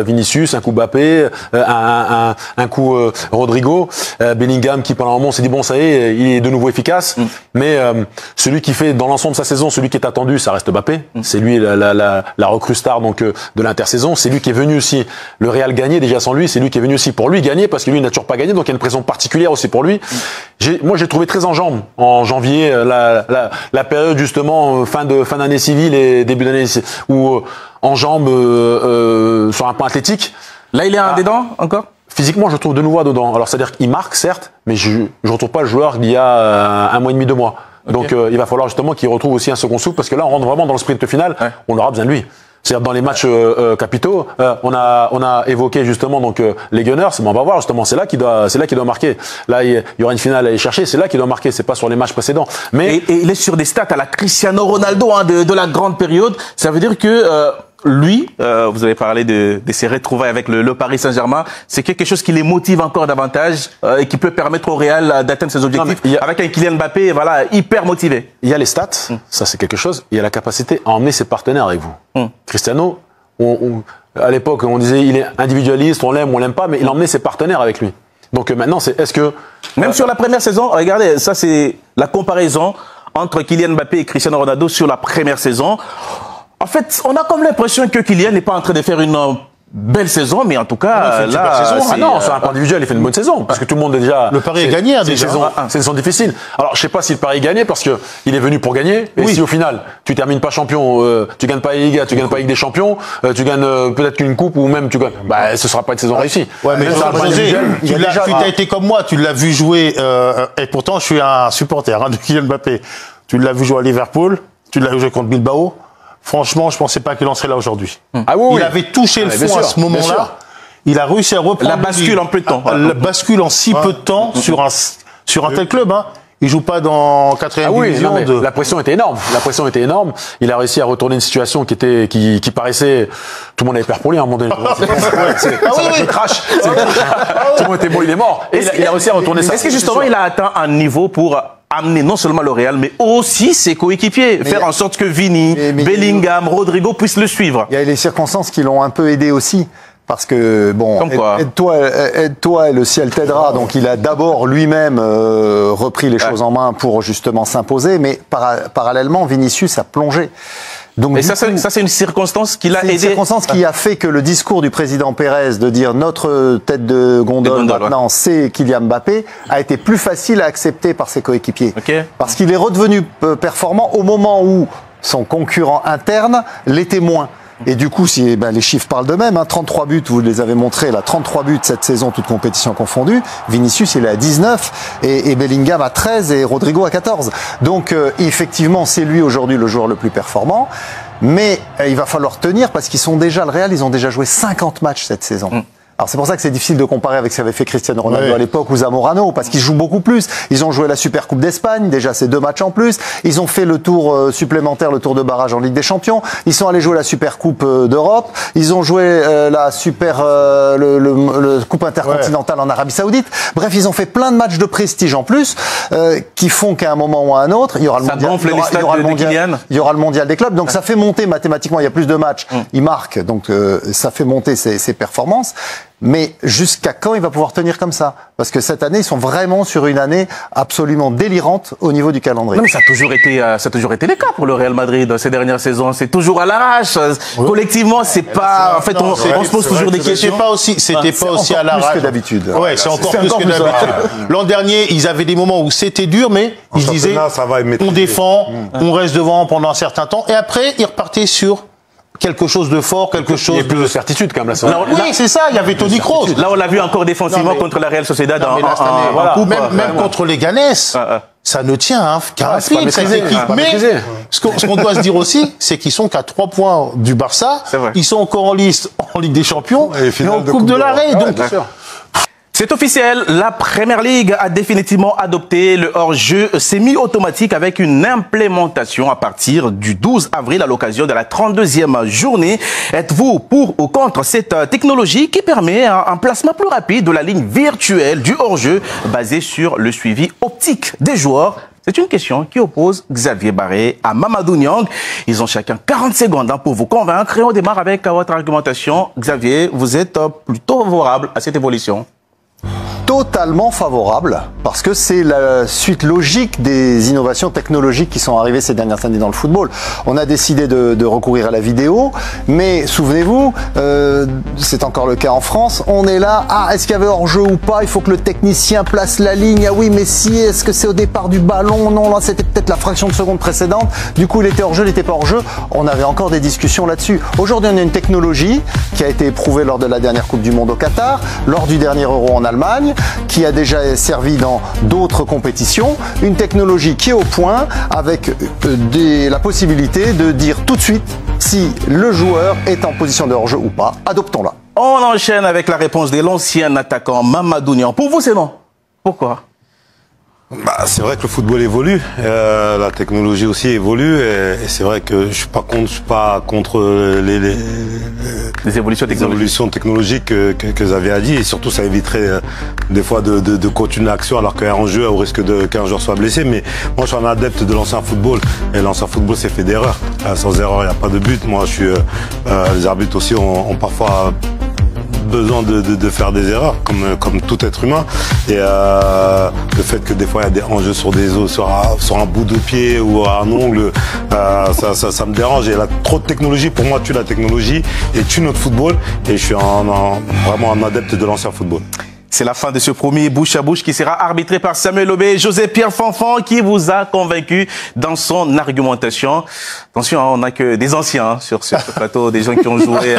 Vinicius, un coup Mbappé, un coup Rodrigo, Bellingham qui pendant un moment s'est dit bon ça y est, il est de nouveau efficace. Mais celui qui fait dans l'ensemble sa saison, celui qui est attendu, ça reste Mbappé. C'est lui la recrue star donc de l'intersaison. C'est lui qui est venu aussi le Real gagner déjà sans lui. C'est lui qui est venu aussi pour lui gagner parce que lui n'a toujours pas gagné. Donc il y a une pression particulière aussi pour lui. Moi j'ai trouvé très en jambes en janvier la période justement fin d'année civile et début d'année où en jambes sur un plan athlétique. Là il est un dedans encore. physiquement, je trouve de nouveau dedans. Alors, c'est-à-dire qu'il marque, certes, mais je ne retrouve pas le joueur d'il y a 1 mois et demi, 2 mois. Donc, il va falloir justement qu'il retrouve aussi un second souffle, parce que là, on rentre vraiment dans le sprint final, on aura besoin de lui. C'est-à-dire dans les matchs capitaux, on a évoqué justement donc les Gunners, mais on va voir justement, c'est là qu'il doit marquer. Là, il y aura une finale à aller chercher, c'est là qu'il doit marquer, c'est pas sur les matchs précédents. Mais et il est sur des stats à la Cristiano Ronaldo de la grande période. Ça veut dire que lui, vous avez parlé de ses retrouvailles avec le Paris Saint-Germain, c'est quelque chose qui les motive encore davantage et qui peut permettre au Real d'atteindre ses objectifs avec un Kylian Mbappé hyper motivé. Il y a les stats, ça c'est quelque chose, il y a la capacité à emmener ses partenaires avec vous. Cristiano, à l'époque on disait il est individualiste, on l'aime, on l'aime pas, mais il emmenait ses partenaires avec lui. Donc maintenant, est-ce que... Même sur la première saison, regardez, ça c'est la comparaison entre Kylian Mbappé et Cristiano Ronaldo sur la première saison. En fait, on a comme l'impression que Kylian n'est pas en train de faire une belle saison, mais en tout cas, c'est un point individuel, il fait une bonne saison, parce que tout le monde est déjà... Le pari est gagné, déjà. C'est une saison difficile. Alors, je sais pas si le pari est gagné, parce que il est venu pour gagner, et si au final, tu termines pas champion, tu gagnes pas la Liga, tu gagnes pas Ligue des Champions, tu gagnes peut-être qu'une coupe, ou même tu gagnes, ce sera pas une saison réussie. Ouais, mais tu as été comme moi, tu l'as vu jouer, et pourtant, je suis un supporter de Kylian Mbappé. Tu l'as vu jouer à Liverpool, tu l'as vu jouer contre Bilbao. Franchement, je pensais pas qu'il en serait là aujourd'hui. Il avait touché le fond à ce moment-là. Il a réussi à reprendre la bascule en peu de temps. La bascule en si peu de temps sur un tel club. Il joue pas dans 4e division. La pression était énorme. La pression était énorme. Il a réussi à retourner une situation qui paraissait, tout le monde avait peur pour lui à un moment donné. Crash. Tout le monde était bon, il est mort. Et il a réussi à retourner ça. Est-ce que justement, il a atteint un niveau pour amener non seulement le Real, mais aussi ses coéquipiers, faire en sorte que Vini, Bellingham, Rodrigo puissent le suivre? Il y a les circonstances qui l'ont un peu aidé aussi. Parce que, bon, aide-toi et le ciel t'aidera. Donc, il a d'abord lui-même repris les choses en main pour justement s'imposer. Mais parallèlement, Vinicius a plongé. Donc, et ça, c'est une circonstance qui l'a aidé. C'est une circonstance qui a fait que le discours du président Pérez de dire notre tête de gondole maintenant, c'est Kylian Mbappé, a été plus facile à accepter par ses coéquipiers. Parce qu'il est redevenu performant au moment où son concurrent interne l'était moins. Et du coup, les chiffres parlent d'eux-mêmes, 33 buts, vous les avez montrés, 33 buts cette saison, toute compétition confondue. Vinicius, il est à 19, et Bellingham à 13, et Rodrigo à 14. Donc, effectivement, c'est lui aujourd'hui le joueur le plus performant. Mais il va falloir tenir, parce qu'ils sont déjà, le Real, ils ont déjà joué 50 matchs cette saison. Alors c'est pour ça que c'est difficile de comparer avec ce qu'avait fait Cristiano Ronaldo à l'époque ou Zamorano, parce qu'ils jouent beaucoup plus. Ils ont joué la Super Coupe d'Espagne, déjà c'est 2 matchs en plus. Ils ont fait le tour supplémentaire, le tour de barrage en Ligue des Champions. Ils sont allés jouer la Super Coupe d'Europe. Ils ont joué la Super le Coupe intercontinentale en Arabie Saoudite. Bref, ils ont fait plein de matchs de prestige en plus, qui font qu'à un moment ou à un autre, il y aura le mondial, il y aura le mondial des clubs. Donc ça fait monter mathématiquement, il y a plus de matchs, ils marquent, donc ça fait monter ses performances. Mais jusqu'à quand il va pouvoir tenir comme ça? Parce que cette année, ils sont vraiment sur une année absolument délirante au niveau du calendrier. Non, mais ça a toujours été le cas pour le Real Madrid ces dernières saisons. C'est toujours à l'arrache. Collectivement, c'est pas. En fait, on se pose toujours des questions. C'était pas aussi à l'arrache que d'habitude. Ouais, c'est encore plus que d'habitude. L'an dernier, ils avaient des moments où c'était dur, mais ils disaient on défend, on reste devant pendant un certain temps, et après, ils repartaient sur quelque chose de fort, quelque chose. Il y a plus de certitude quand même. Oui, c'est ça. Il y avait Toni Kroos. Là, on l'a vu encore défensivement contre la Real Sociedad en coupe. Même contre les Ganes, ça ne tient qu'à un fil cette équipe. Mais ce qu'on doit se dire aussi, c'est qu'ils sont qu'à 3 points du Barça. Ils sont encore en liste en Ligue des Champions et en Coupe de la Reine. Donc, c'est officiel, la Premier League a définitivement adopté le hors-jeu semi-automatique avec une implémentation à partir du 12 avril à l'occasion de la 32e journée. Êtes-vous pour ou contre cette technologie qui permet un placement plus rapide de la ligne virtuelle du hors-jeu basé sur le suivi optique des joueurs? C'est une question qui oppose Xavier Barré à Mamadou Niang. Ils ont chacun 40 secondes pour vous convaincre et on démarre avec votre argumentation. Xavier, vous êtes plutôt favorable à cette évolution? totalement favorable parce que c'est la suite logique des innovations technologiques qui sont arrivées ces dernières années dans le football. On a décidé de recourir à la vidéo, mais souvenez-vous, c'est encore le cas en France, on est là, est-ce qu'il y avait hors-jeu ou pas? Il faut que le technicien place la ligne. Ah oui, mais si, est-ce que c'est au départ du ballon? Non, là c'était peut-être la fraction de seconde précédente. Du coup, il était hors-jeu, il n'était pas hors-jeu. On avait encore des discussions là-dessus. Aujourd'hui, on a une technologie qui a été éprouvée lors de la dernière Coupe du Monde au Qatar, lors du dernier Euro en Allemagne, qui a déjà servi dans d'autres compétitions, une technologie qui est au point avec la possibilité de dire tout de suite si le joueur est en position de hors-jeu ou pas. Adoptons-la. On enchaîne avec la réponse de l'ancien attaquant Mamadou Niang. Pour vous, c'est non. Pourquoi? C'est vrai que le football évolue, la technologie aussi évolue, et c'est vrai que je suis pas contre les évolutions technologiques que Xavier a dit, et surtout ça éviterait des fois de continuer l'action alors qu'il y a un jeu au risque qu'un joueur soit blessé. Mais moi je suis un adepte de l'ancien football, et l'ancien football c'est fait d'erreurs. Sans erreur il n'y a pas de but. Moi les arbitres aussi ont parfois besoin de faire des erreurs comme tout être humain, et le fait que des fois il y a des enjeux sur des os, sur un bout de pied ou un ongle, ça me dérange, et trop de technologie pour moi tue la technologie et tue notre football, et je suis vraiment un adepte de l'ancien football. C'est la fin de ce premier bouche à bouche qui sera arbitré par Samuel Aubé et José-Pierre Fanfan, qui vous a convaincu dans son argumentation. Attention, on n'a que des anciens sur ce plateau, des gens qui ont joué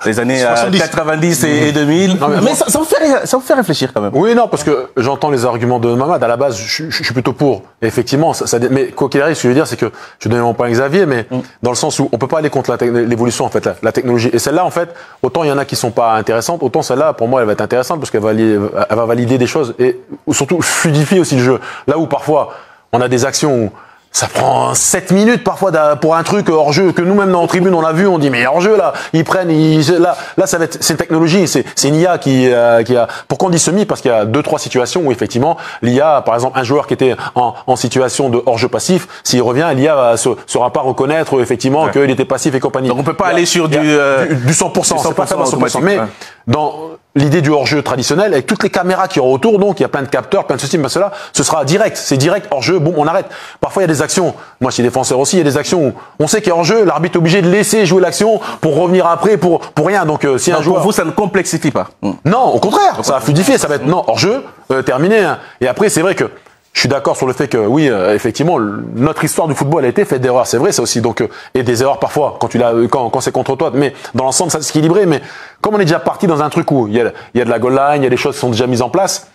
les années 90 et 2000. Non, mais ça vous fait réfléchir quand même. Oui, non, parce que j'entends les arguments de Mamad. À la base, je suis plutôt pour. Effectivement, mais quoi qu'il arrive, ce que je veux dire, c'est que je donne mon point à Xavier, mais dans le sens où on peut pas aller contre l'évolution, en fait, la technologie. Et celle-là, en fait, autant il y en a qui sont pas intéressantes, autant celle-là, pour moi, elle va être intéressante parce qu'elle va valider des choses et surtout fluidifier aussi le jeu. Là où parfois, on a des actions où ça prend 7 minutes parfois pour un truc hors jeu que nous-mêmes dans la tribune on a vu, on dit mais hors jeu là, ils prennent, là ça va être, c'est une technologie, c'est une IA qui a. Pourquoi on dit semi? Parce qu'il y a 2-3 situations où effectivement l'IA, par exemple un joueur qui était en situation de hors jeu passif, s'il revient, l'IA saura pas reconnaître effectivement qu'il était passif et compagnie. Donc on peut pas aller sur du 100%, c'est pas faire dans 100%, mais dans l'idée du hors-jeu traditionnel, avec toutes les caméras qui auront autour, donc il y a plein de capteurs, plein de ceci, mais cela, ce sera direct, c'est direct, hors-jeu, bon, on arrête. Parfois il y a des actions, moi je suis défenseur aussi, il y a des actions où on sait qu'il y a hors-jeu, l'arbitre est obligé de laisser jouer l'action pour revenir après pour rien, donc si un joueur... Pour vous ça ne complexifie pas? Non, au contraire, ça va fluidifier, ça va être non, hors-jeu, terminé, hein. Et après c'est vrai que je suis d'accord sur le fait que oui, effectivement, notre histoire du football a été faite d'erreurs, c'est vrai, ça aussi. Donc, et des erreurs parfois quand c'est contre toi, mais dans l'ensemble, ça c'est équilibré. Mais comme on est déjà parti dans un truc où il y a de la goal line, il y a des choses qui sont déjà mises en place,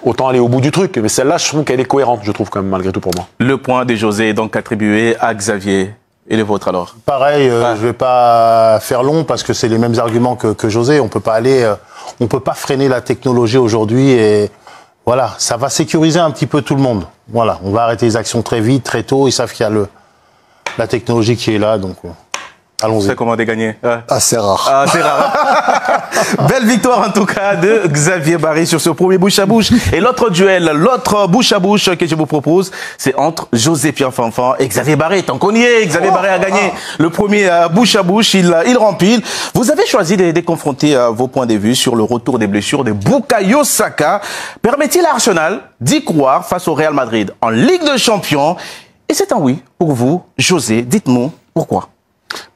autant aller au bout du truc. Mais celle-là, je trouve qu'elle est cohérente, je trouve quand même malgré tout pour moi. Le point de José est donc attribué à Xavier. Et le vôtre alors? Pareil, je vais pas faire long parce que c'est les mêmes arguments que José. On peut pas freiner la technologie aujourd'hui et voilà, ça va sécuriser un petit peu tout le monde. Voilà, on va arrêter les actions très vite, très tôt. Ils savent qu'il y a la technologie qui est là, donc allons-y. C'est comment gagner? Assez rare. Assez rare. Belle victoire en tout cas de Xavier Barry sur ce premier bouche à bouche. Et l'autre duel, l'autre bouche à bouche que je vous propose, c'est entre José-Pierre Fanfan et Xavier Barry. Tant qu'on y est, Xavier Barry a gagné le premier bouche à bouche, il rempile. Vous avez choisi de confronter vos points de vue sur le retour des blessures de Bukayo Saka. Permet-il à Arsenal d'y croire face au Real Madrid en Ligue des Champions? Et c'est un oui pour vous, José. Dites-moi pourquoi.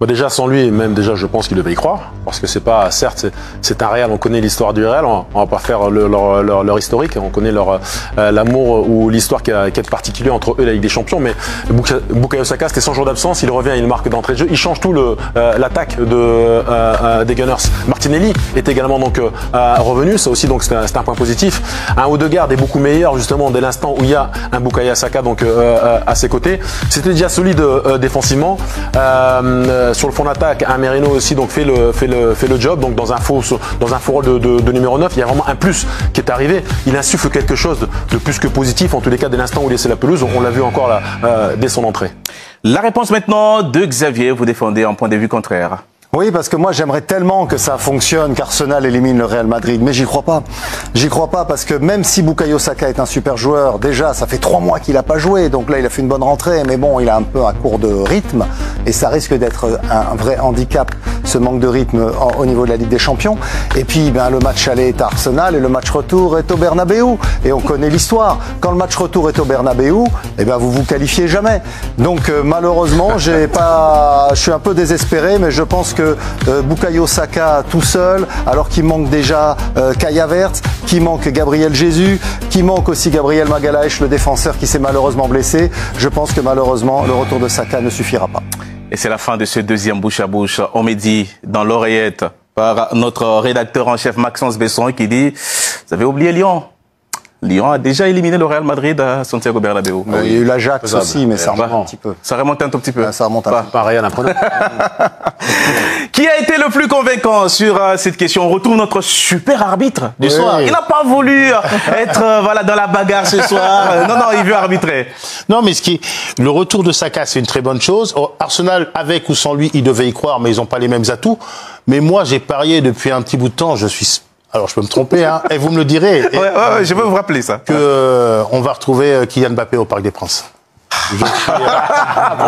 Bah déjà sans lui, même déjà je pense qu'il devait y croire, parce que c'est pas, certes c'est un Real, on connaît l'histoire du Real, on va pas faire leur historique, on connaît l'amour ou l'histoire qui est particulière entre eux et la Ligue des Champions, mais Bukayo Saka c'était 100 jours d'absence, il revient, il marque d'entrée de jeu, il change tout l'attaque des Gunners. Martinelli est également donc revenu, ça aussi donc c'est un point positif. Un Odegaard est beaucoup meilleur justement dès l'instant où il y a un Bukayo Saka donc à ses côtés. C'était déjà solide défensivement. Sur le fond d'attaque, un Merino aussi donc fait le job, donc dans un faux rôle de numéro 9, il y a vraiment un plus qui est arrivé. Il insuffle quelque chose de plus que positif, en tous les cas dès l'instant où il laissait la pelouse, on l'a vu encore là, dès son entrée. La réponse maintenant de Xavier, vous défendez un point de vue contraire. Oui, parce que moi j'aimerais tellement que ça fonctionne, qu'Arsenal élimine le Real Madrid, mais j'y crois pas. J'y crois pas parce que même si Bukayo Saka est un super joueur, déjà ça fait 3 mois qu'il a pas joué, donc là il a fait une bonne rentrée, mais bon, il a un peu un cours de rythme et ça risque d'être un vrai handicap, ce manque de rythme au niveau de la Ligue des Champions. Et puis ben, le match aller est à Arsenal et le match retour est au Bernabeu. Et on connaît l'histoire. Quand le match retour est au Bernabeu, eh ben vous vous qualifiez jamais. Donc malheureusement, je suis un peu désespéré, mais je pense que Bukayo Saka tout seul, alors qu'il manque déjà Kai Havertz, qu'il manque Gabriel Jesus, qu'il manque aussi Gabriel Magalhaes, le défenseur qui s'est malheureusement blessé. Je pense que malheureusement, le retour de Saka ne suffira pas. Et c'est la fin de ce deuxième bouche à bouche. On me dit dans l'oreillette par notre rédacteur en chef Maxence Besson qui dit « Vous avez oublié Lyon ». Lyon a déjà éliminé le Real Madrid à Santiago Bernabéu. Il y a eu l'Ajax aussi, mais ça remonte un petit peu. Ça remonte un tout petit peu. Ça remonte un peu. Pas rien à prendre. Qui a été le plus convaincant sur cette question? On retrouve notre super arbitre du soir. Il n'a pas voulu être voilà, dans la bagarre ce soir. Non, il veut arbitrer. Non, mais le retour de Saka, c'est une très bonne chose. Arsenal, avec ou sans lui, ils devaient y croire, mais ils n'ont pas les mêmes atouts. Mais moi, j'ai parié depuis un petit bout de temps, alors je peux me tromper, hein, et vous me le direz. Je peux vous rappeler ça. On va retrouver Kylian Mbappé au Parc des Princes.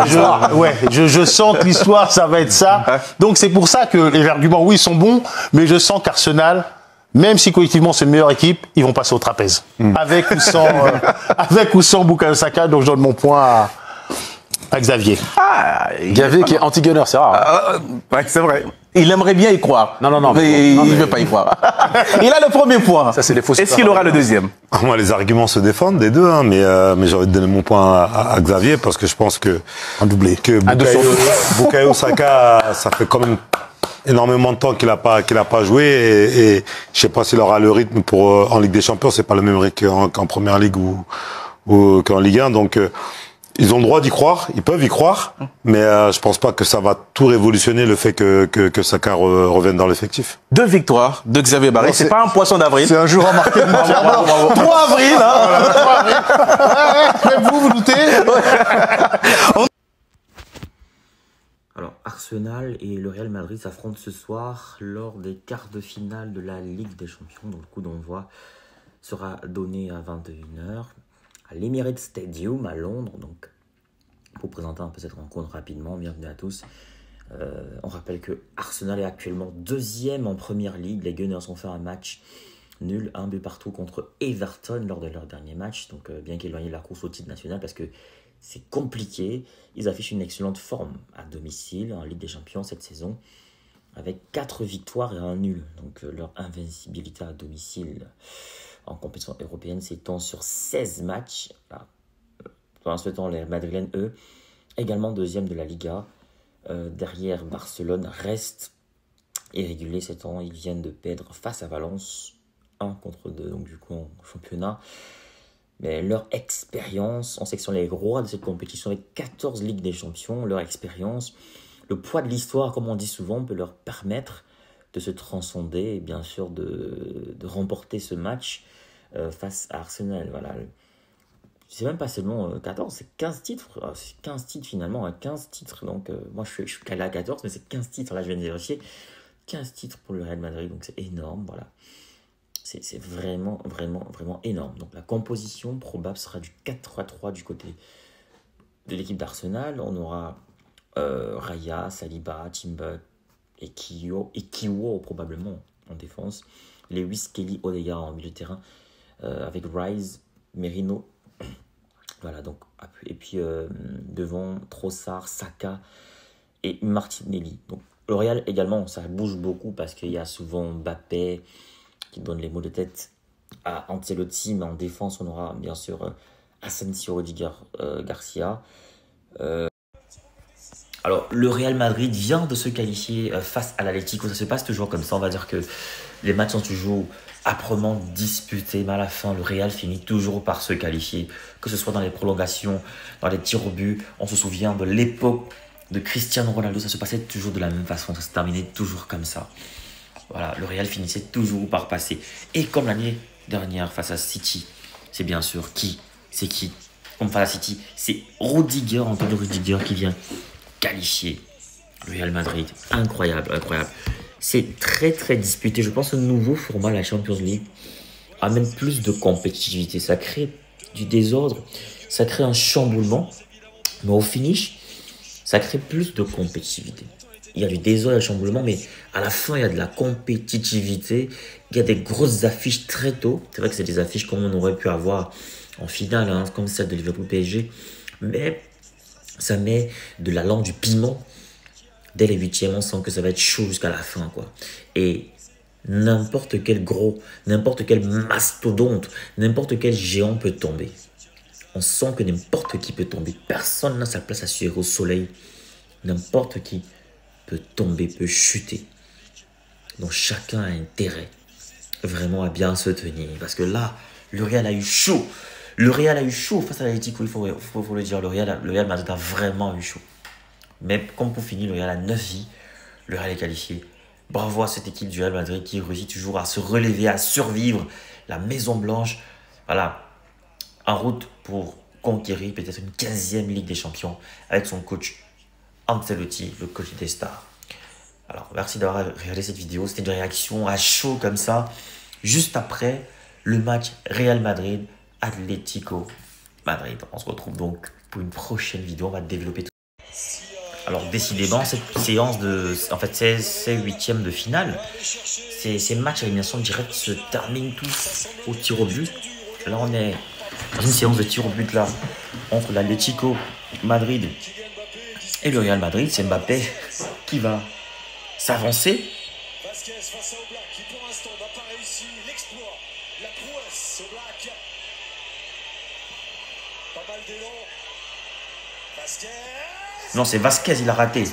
Je sens que l'histoire, ça va être ça. Donc c'est pour ça que les arguments, oui, sont bons, mais je sens qu'Arsenal, même si collectivement c'est une meilleure équipe, ils vont passer au trapèze. Avec ou sans Bukayo Saka, donc je donne mon point à Xavier. Xavier qui est anti-gunner, c'est rare. Ouais, c'est vrai. Il aimerait bien y croire. Non. Mais il ne veut pas y croire. Il a le premier point. Ça, c'est les fausses. Est-ce qu'il aura le deuxième? Moi, les arguments se défendent des deux, hein, mais j'ai envie de donner mon point à Xavier parce que je pense que Bukayo Saka, ça fait quand même énormément de temps qu'il a pas joué et je sais pas s'il aura le rythme pour en Ligue des Champions. C'est pas le même rythme qu'en Première Ligue ou qu'en Ligue 1, donc. Ils ont le droit d'y croire, ils peuvent y croire, mais je pense pas que ça va tout révolutionner le fait que Saka revienne dans l'effectif. 2 victoires de Xavier Barré, c'est pas un poisson d'avril. C'est un jour remarqué de 3 avril, hein. Même vous doutez. Alors, Arsenal et le Real Madrid s'affrontent ce soir lors des quarts de finale de la Ligue des Champions. Donc, le coup d'envoi sera donné à 21h. à l'Emirates Stadium à Londres. Donc, pour présenter un peu cette rencontre rapidement, bienvenue à tous. On rappelle que Arsenal est actuellement 2e en Première Ligue. Les Gunners ont fait un match nul, 1 but partout contre Everton lors de leur dernier match. Donc, bien qu'éloigné de la course au titre national, parce que c'est compliqué, ils affichent une excellente forme à domicile en Ligue des Champions cette saison, avec 4 victoires et 1 nul. Donc, leur invincibilité à domicile en compétition européenne s'étend sur 16 matchs. Là. Pendant ce temps, les Madrilènes, eux, également 2e de la Liga, derrière Barcelone, restent irréguliers ces temps. Ils viennent de perdre face à Valence, 1 contre 2, donc du coup en championnat. Mais leur expérience, on sait que sont les rois de cette compétition avec 14 Ligues des Champions, leur expérience, le poids de l'histoire, comme on dit souvent, peut leur permettre de se transcender et bien sûr de remporter ce match face à Arsenal. Voilà. C'est même pas seulement 14, c'est 15 titres. C'est 15 titres finalement, 15 titres. Donc moi je suis calé à 14, mais c'est 15 titres, là je viens de vérifier. 15 titres pour le Real Madrid, donc c'est énorme, voilà. C'est vraiment énorme. Donc la composition probable sera du 4-3-3 du côté de l'équipe d'Arsenal. On aura Raya, Saliba, Timber et Kiwo probablement en défense. Lewis, Kelly, Odegaard en milieu de terrain avec Rice, Merino. Voilà, donc, et puis devant Trossard, Saka et Martinelli. Donc le Real également, ça bouge beaucoup parce qu'il y a souvent Mbappé qui donne les mots de tête à Ancelotti, mais en défense on aura bien sûr Asensio, Rudiger, Garcia. Alors le Real Madrid vient de se qualifier face à l'Atlético. Ça se passe toujours comme ça, on va dire que les matchs sont toujours âprement disputés, mais à la fin le Real finit toujours par se qualifier, que ce soit dans les prolongations, dans les tirs au but. On se souvient de l'époque de Cristiano Ronaldo, ça se passait toujours de la même façon, ça se terminait toujours comme ça. Voilà, le Real finissait toujours par passer. Et comme l'année dernière face à City, c'est bien sûr qui? C'est qui? Comme face à City, c'est Rudiger, Antonio Rudiger qui vient qualifier Le Real Madrid, incroyable, incroyable. C'est très très disputé. Je pense que le nouveau format, la Champions League, amène plus de compétitivité. Ça crée du désordre, ça crée un chamboulement, mais au finish, ça crée plus de compétitivité. Il y a du désordre et du chamboulement, mais à la fin, il y a de la compétitivité. Il y a des grosses affiches très tôt. C'est vrai que c'est des affiches comme on aurait pu avoir en finale, hein, comme celle de Liverpool-PSG. Mais ça met de la langue, du piment. Dès les huitièmes, on sent que ça va être chaud jusqu'à la fin, quoi. Et n'importe quel gros, n'importe quel mastodonte, n'importe quel géant peut tomber. On sent que n'importe qui peut tomber. Personne n'a sa place à suivre au soleil. N'importe qui peut tomber, peut chuter. Donc chacun a intérêt vraiment à bien se tenir. Parce que là, le Real a eu chaud. Le Real a eu chaud face à l'Atlético, il faut le dire. Le Real Madrid a vraiment eu chaud. Mais comme pour finir, le Real a 9 vies. Le Real est qualifié. Bravo à cette équipe du Real Madrid qui réussit toujours à se relever, à survivre. La Maison Blanche, voilà, en route pour conquérir peut-être une 15e Ligue des Champions avec son coach Ancelotti, le coach des stars. Alors, merci d'avoir regardé cette vidéo. C'était une réaction à chaud comme ça, juste après le match Real Madrid-Atlético Madrid. On se retrouve donc pour une prochaine vidéo. On va développer tout. Alors, décidément, cette séance en fait, ces huitièmes de finale, ces matchs à élimination directe se terminent tous au tir au but. Là, on est dans une séance de tir au but là, entre l'Atlético Madrid et le Real Madrid. C'est Mbappé qui va s'avancer. Non, c'est Vasquez, il a raté.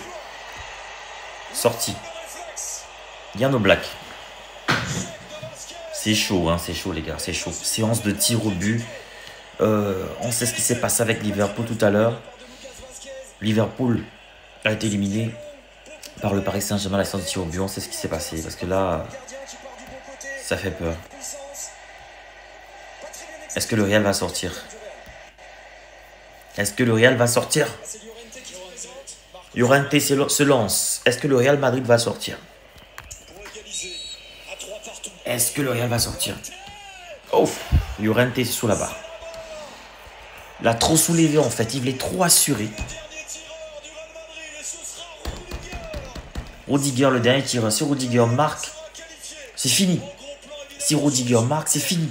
Sorti. Yann Oblak. C'est chaud, hein, c'est chaud les gars, c'est chaud. Séance de tir au but. On sait ce qui s'est passé avec Liverpool tout à l'heure. Liverpool a été éliminé par le Paris Saint-Germain à la séance de tir au but. On sait ce qui s'est passé parce que là, ça fait peur. Est-ce que le Real va sortir? Est-ce que le Real va sortir? Llorente se lance. Est-ce que le Real Madrid va sortir? Est-ce que le Real va sortir? Oh, Llorente est sous la barre. L'a trop soulevé en fait. Il est trop assuré. Rudiger, le dernier tireur. Si Rudiger marque, c'est fini. Si Rudiger marque, c'est fini.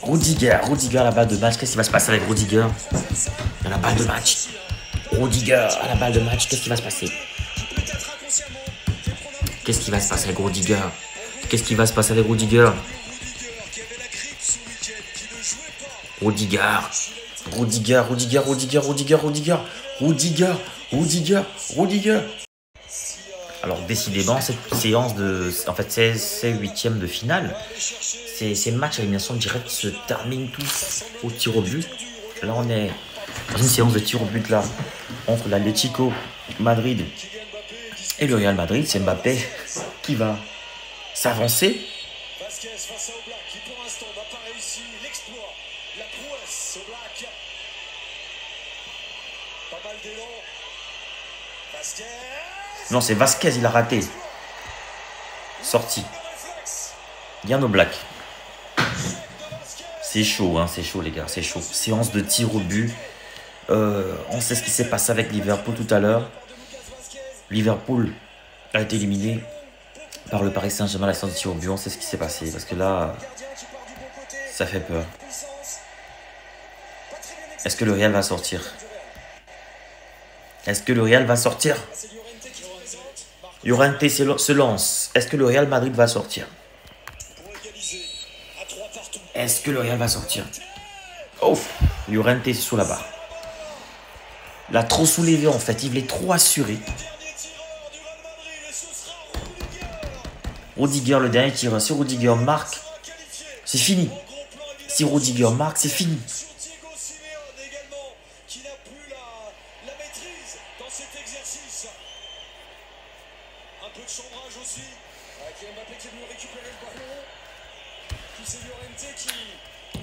Rudiger à la balle de match. Qu'est-ce qui va se passer avec Rudiger? À la balle de match. Rudiger à la balle de match. Qu'est-ce qui va se passer? Qu'est-ce qui va se passer avec Rudiger? Qu'est-ce qui va se passer avec Rudiger? Rudiger. Alors décidément, cette séance en fait, ces huitièmes de finale, ces matchs à élimination directe se terminent tous au tir au but. Là, on est dans une séance de tir au but là, entre l'Atlético Madrid et le Real Madrid. C'est Mbappé qui va s'avancer. Non, c'est Vasquez, il a raté. Sorti. Yann Oblak. C'est chaud, hein, c'est chaud les gars, c'est chaud. Séance de tir au but. On sait ce qui s'est passé avec Liverpool tout à l'heure. Liverpool a été éliminé par le Paris Saint-Germain à la séance de tir au but. On sait ce qui s'est passé parce que là, ça fait peur. Est-ce que le Real va sortir? Est-ce que le Real va sortir? Llorente se lance. Est-ce que le Real Madrid va sortir? Est-ce que le Real va sortir? Oh, Llorente est sous la barre. L'a trop soulevé en fait. Il est trop assuré. Rudiger, le dernier tireur. Si Rudiger marque, c'est fini. Si Rudiger marque, c'est fini.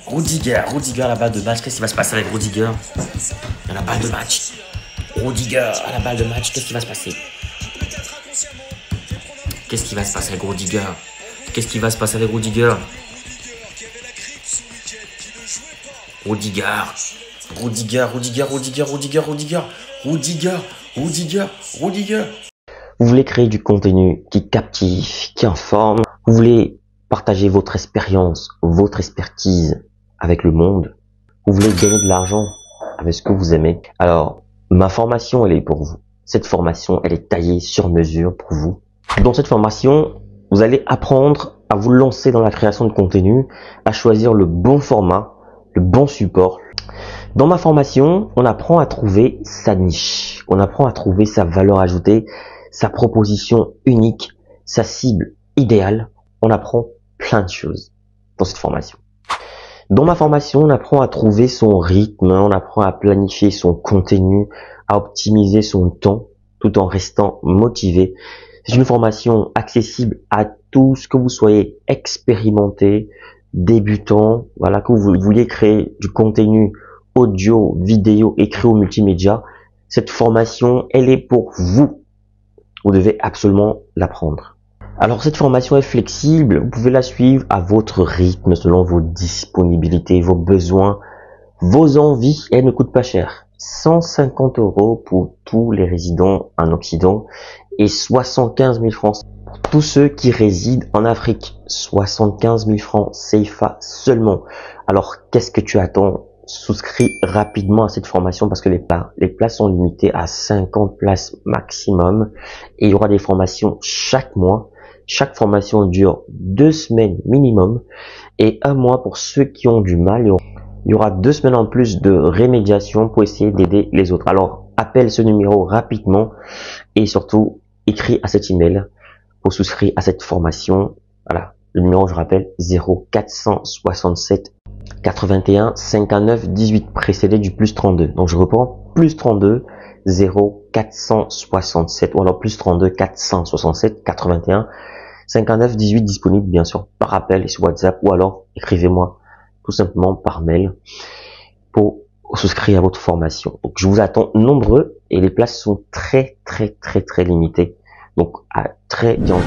Rudiger à la balle de match, qu'est-ce qui va se passer avec Rudiger à la balle de match? Rudiger à la balle de match, qu'est-ce qui va se passer? Qu'est-ce qui va se passer avec Rudiger? Qu'est-ce qui va se passer avec Rudiger? Rudiger. Vous voulez créer du contenu qui captive, qui informe. Vous voulez partager votre expérience, votre expertise avec le monde. Vous voulez gagner de l'argent avec ce que vous aimez. Alors, ma formation, elle est pour vous. Cette formation, elle est taillée sur mesure pour vous. Dans cette formation, vous allez apprendre à vous lancer dans la création de contenu, à choisir le bon format, le bon support. Dans ma formation, on apprend à trouver sa niche, on apprend à trouver sa valeur ajoutée, sa proposition unique, sa cible idéale. On apprend plein de choses dans cette formation. Dans ma formation, on apprend à trouver son rythme, on apprend à planifier son contenu, à optimiser son temps tout en restant motivé. C'est une formation accessible à tous, que vous soyez expérimenté, débutant, voilà, que vous vouliez créer du contenu audio, vidéo, écrit ou multimédia. Cette formation, elle est pour vous. Vous devez absolument l'apprendre. Alors cette formation est flexible, vous pouvez la suivre à votre rythme, selon vos disponibilités, vos besoins, vos envies. Elle ne coûte pas cher. 150 € pour tous les résidents en Occident et 75 000 francs pour tous ceux qui résident en Afrique. 75 000 francs CFA seulement. Alors qu'est-ce que tu attends? Souscris rapidement à cette formation parce que les places sont limitées à 50 places maximum et il y aura des formations chaque mois. Chaque formation dure 2 semaines minimum et 1 mois pour ceux qui ont du mal. Il y aura 2 semaines en plus de rémédiation pour essayer d'aider les autres. Alors, appelle ce numéro rapidement et surtout, écris à cet email pour souscrire à cette formation. Voilà, le numéro, je rappelle, 0467 81 59 18, précédé du plus 32. Donc, je reprends, plus 32 0467 ou alors plus 32 467 81 59 18, disponible bien sûr par appel et sur WhatsApp ou alors écrivez-moi tout simplement par mail pour souscrire à votre formation. Donc je vous attends nombreux et les places sont très limitées. Donc à très bientôt.